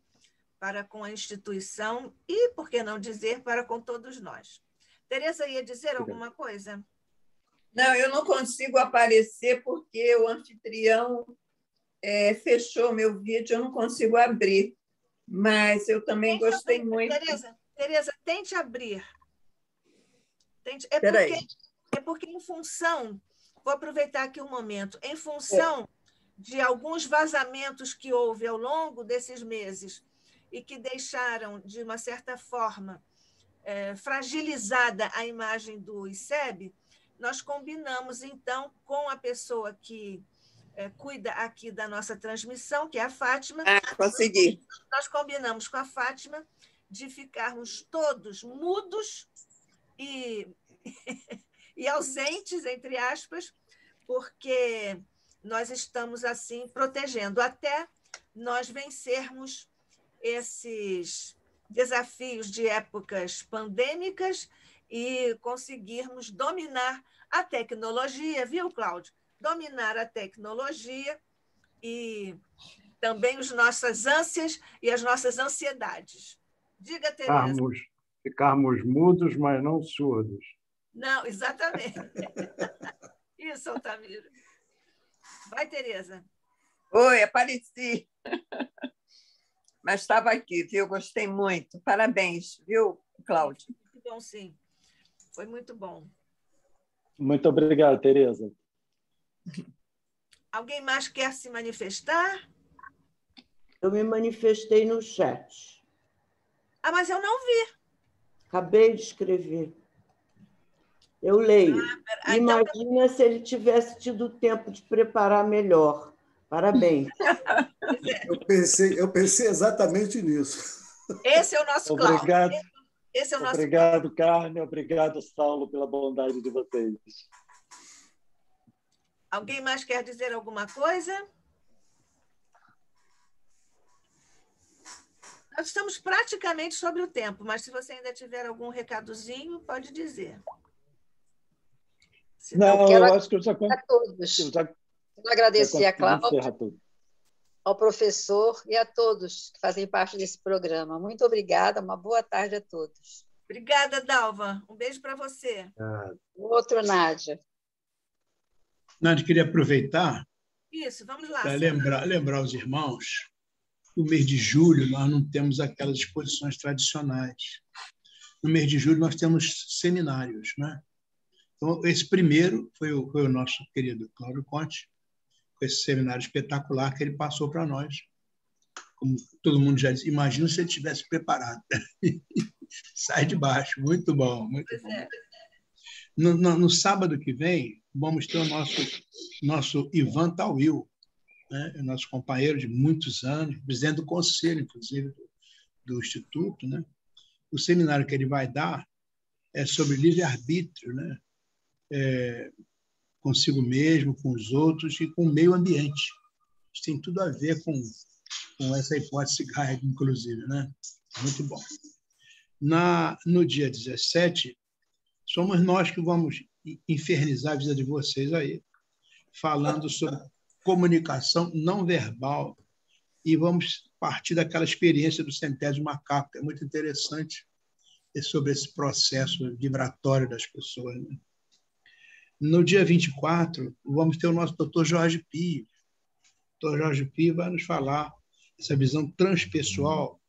para com a instituição e, por que não dizer, para com todos nós. Tereza ia dizer alguma coisa? Não, eu não consigo aparecer porque o anfitrião fechou meu vídeo, eu não consigo abrir. Mas eu também gostei muito. Tereza, tente abrir. É porque, em função, vou aproveitar aqui um momento, em função de alguns vazamentos que houve ao longo desses meses e que deixaram, de uma certa forma, fragilizada a imagem do ICEB, nós combinamos, então, com a pessoa que cuida aqui da nossa transmissão, que é a Fátima. Consegui. Nós combinamos com a Fátima de ficarmos todos mudos e ausentes, entre aspas, porque nós estamos, assim, protegendo até nós vencermos esses desafios de épocas pandêmicas e conseguirmos dominar a tecnologia, viu, Cláudio? Dominar a tecnologia e também as nossas ânsias e as nossas ansiedades. Diga, Tereza. Ficarmos mudos, mas não surdos. Não, exatamente. Isso, Altamiro. Vai, Tereza. Oi, apareci. Mas estava aqui, viu? Gostei muito. Parabéns, viu, Cláudio? Muito bom, sim. Foi muito bom. Muito obrigado, Tereza. Alguém mais quer se manifestar? Eu me manifestei no chat. Mas eu não vi. Acabei de escrever. Eu leio. Imagina se ele tivesse tido tempo de preparar melhor. Parabéns. Eu pensei exatamente nisso. Esse é o nosso Cláudio. Obrigado. Esse é o nosso Obrigado, Carmen. Obrigado, Saulo, pela bondade de vocês. Alguém mais quer dizer alguma coisa? Nós estamos praticamente sobre o tempo, mas se você ainda tiver algum recadozinho, pode dizer. Não, eu acho que eu já... A todos. Quero agradecer a Cláudia, ao professor e a todos que fazem parte desse programa. Muito obrigada, uma boa tarde a todos. Obrigada, Dalva. Um beijo para você. Outro, Nádia. Nádia, queria aproveitar Isso, vamos lá. Para lembrar os irmãos, no mês de julho nós não temos aquelas exposições tradicionais. No mês de julho nós temos seminários, né? Então, esse primeiro foi o nosso querido Cláudio Conte, com esse seminário espetacular que ele passou para nós. Como todo mundo já disse, imagina se ele tivesse preparado. Sai de baixo, muito bom, muito bom. No sábado que vem, vamos ter o nosso Ivan Tawil, né? Nosso companheiro de muitos anos, presidente do conselho, inclusive, do Instituto, né? O seminário que ele vai dar é sobre livre-arbítrio, né? Consigo mesmo, com os outros e com o meio ambiente. Isso tem tudo a ver com essa hipótese Hayek, inclusive, né? Muito bom. No dia 17, somos nós que vamos infernizar a vida de vocês aí, falando sobre comunicação não verbal, e vamos partir daquela experiência do centésimo macaco, que é muito interessante, sobre esse processo vibratório das pessoas, né? No dia 24, vamos ter o nosso doutor Jorge Pio. O doutor Jorge Pio vai nos falar essa visão transpessoal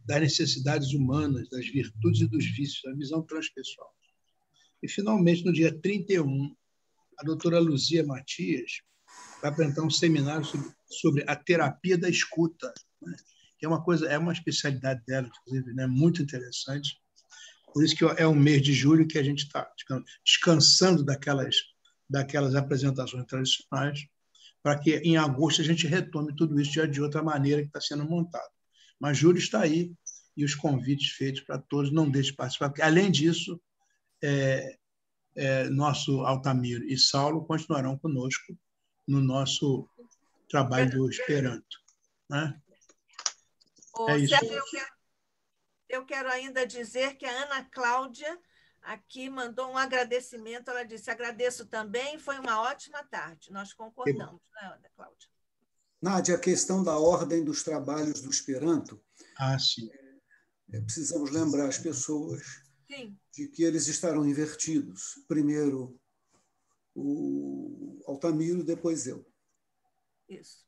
das necessidades humanas, das virtudes e dos vícios, a visão transpessoal. E, finalmente, no dia 31, a doutora Luzia Matias vai apresentar um seminário sobre a terapia da escuta, né? Que é uma especialidade dela, inclusive, né? Muito interessante. Por isso que é o mês de julho que a gente está descansando daquelas apresentações tradicionais, para que em agosto a gente retome tudo isso já de outra maneira que está sendo montado. Mas julho está aí e os convites feitos para todos, não deixem de participar, porque, além disso, nosso Altamiro e Saulo continuarão conosco no nosso trabalho do Esperanto, né? É isso. Eu quero ainda dizer que a Ana Cláudia aqui mandou um agradecimento. Ela disse: agradeço também, foi uma ótima tarde. Nós concordamos, né, Ana Cláudia? Nádia, a questão da ordem dos trabalhos do Esperanto. Sim. Precisamos lembrar as pessoas Sim. de que eles estarão invertidos. Primeiro o Altamiro, depois eu. Isso.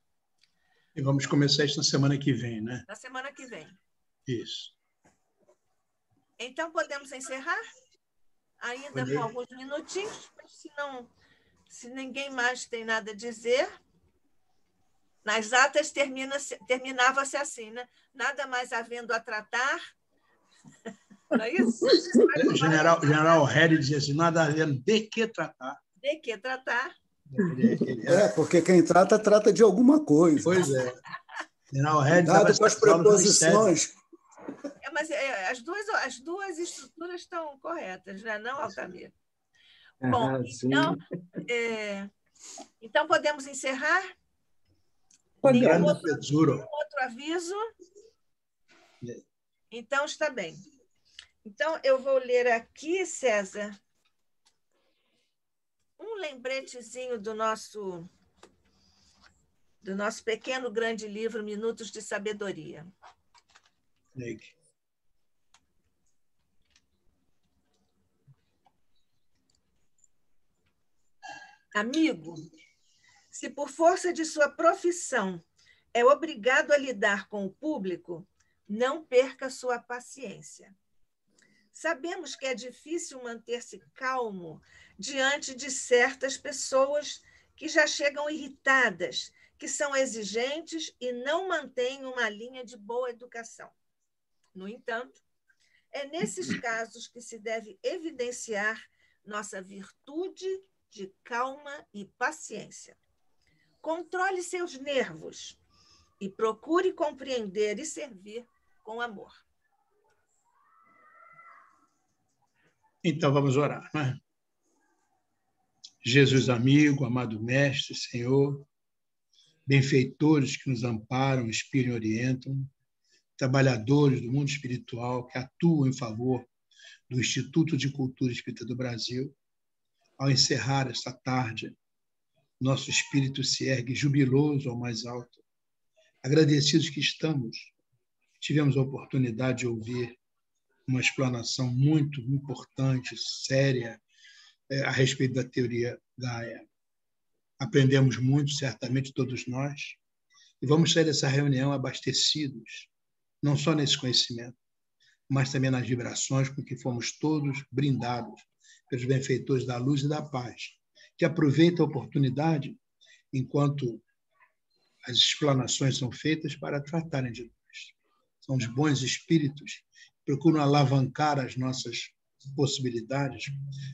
E vamos começar isso na semana que vem, né? Na semana que vem. Isso. Então, podemos encerrar? Ainda com alguns minutinhos, se ninguém mais tem nada a dizer. Nas atas terminava-se assim, né? Nada mais havendo a tratar. Não é isso? O general Harry dizia assim: nada havendo de que tratar. De que tratar? Porque quem trata de alguma coisa. Pois é. General Harry dado com as preposições. Mas as duas estruturas estão corretas, né? Não, Altamiro? Bom, então podemos encerrar? Nenhum outro aviso? Então, está bem. Então, eu vou ler aqui, César, um lembretezinho do nosso pequeno grande livro Minutos de Sabedoria. Amigo, se por força de sua profissão é obrigado a lidar com o público, não perca sua paciência. Sabemos que é difícil manter-se calmo diante de certas pessoas que já chegam irritadas, que são exigentes e não mantêm uma linha de boa educação. No entanto, é nesses casos que se deve evidenciar nossa virtude de calma e paciência. Controle seus nervos e procure compreender e servir com amor. Então, vamos orar, né? Jesus amigo, amado Mestre, Senhor, benfeitores que nos amparam, inspiram e orientam, trabalhadores do mundo espiritual que atuam em favor do Instituto de Cultura Espírita do Brasil, ao encerrar esta tarde, nosso espírito se ergue jubiloso ao mais alto. Agradecidos que estamos, tivemos a oportunidade de ouvir uma explanação muito importante, séria, a respeito da teoria Gaia. Aprendemos muito, certamente, todos nós, e vamos sair dessa reunião abastecidos, não só nesse conhecimento, mas também nas vibrações com que fomos todos brindados pelos benfeitores da luz e da paz, que aproveitam a oportunidade enquanto as explanações são feitas para tratarem de nós. São os bons espíritos que procuram alavancar as nossas possibilidades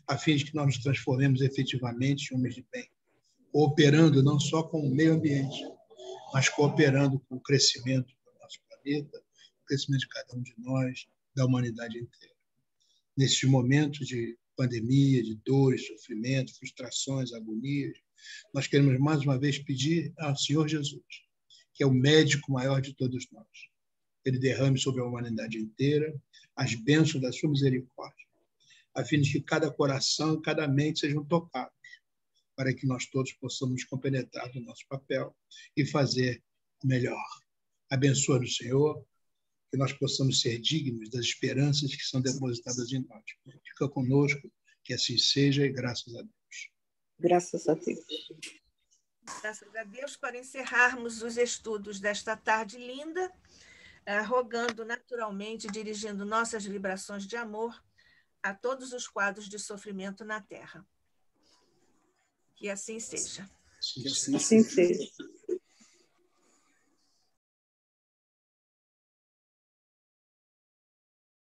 a fim de que nós nos transformemos efetivamente em homens de bem, cooperando não só com o meio ambiente, mas cooperando com o crescimento do nosso planeta, o crescimento de cada um de nós, da humanidade inteira. Nesses momentos de pandemia, de dores, sofrimento, frustrações, agonias, nós queremos mais uma vez pedir ao Senhor Jesus, que é o médico maior de todos nós, que Ele derrame sobre a humanidade inteira as bênçãos da sua misericórdia, a fim de que cada coração e cada mente sejam tocados, para que nós todos possamos nos compenetrar do nosso papel e fazer melhor. Abençoa o Senhor, que nós possamos ser dignos das esperanças que são depositadas em nós. Fica conosco, que assim seja, e graças a Deus. Graças a Deus. Graças a Deus, para encerrarmos os estudos desta tarde linda, rogando naturalmente, dirigindo nossas vibrações de amor a todos os quadros de sofrimento na Terra. Que assim seja. Que assim Assim seja. seja.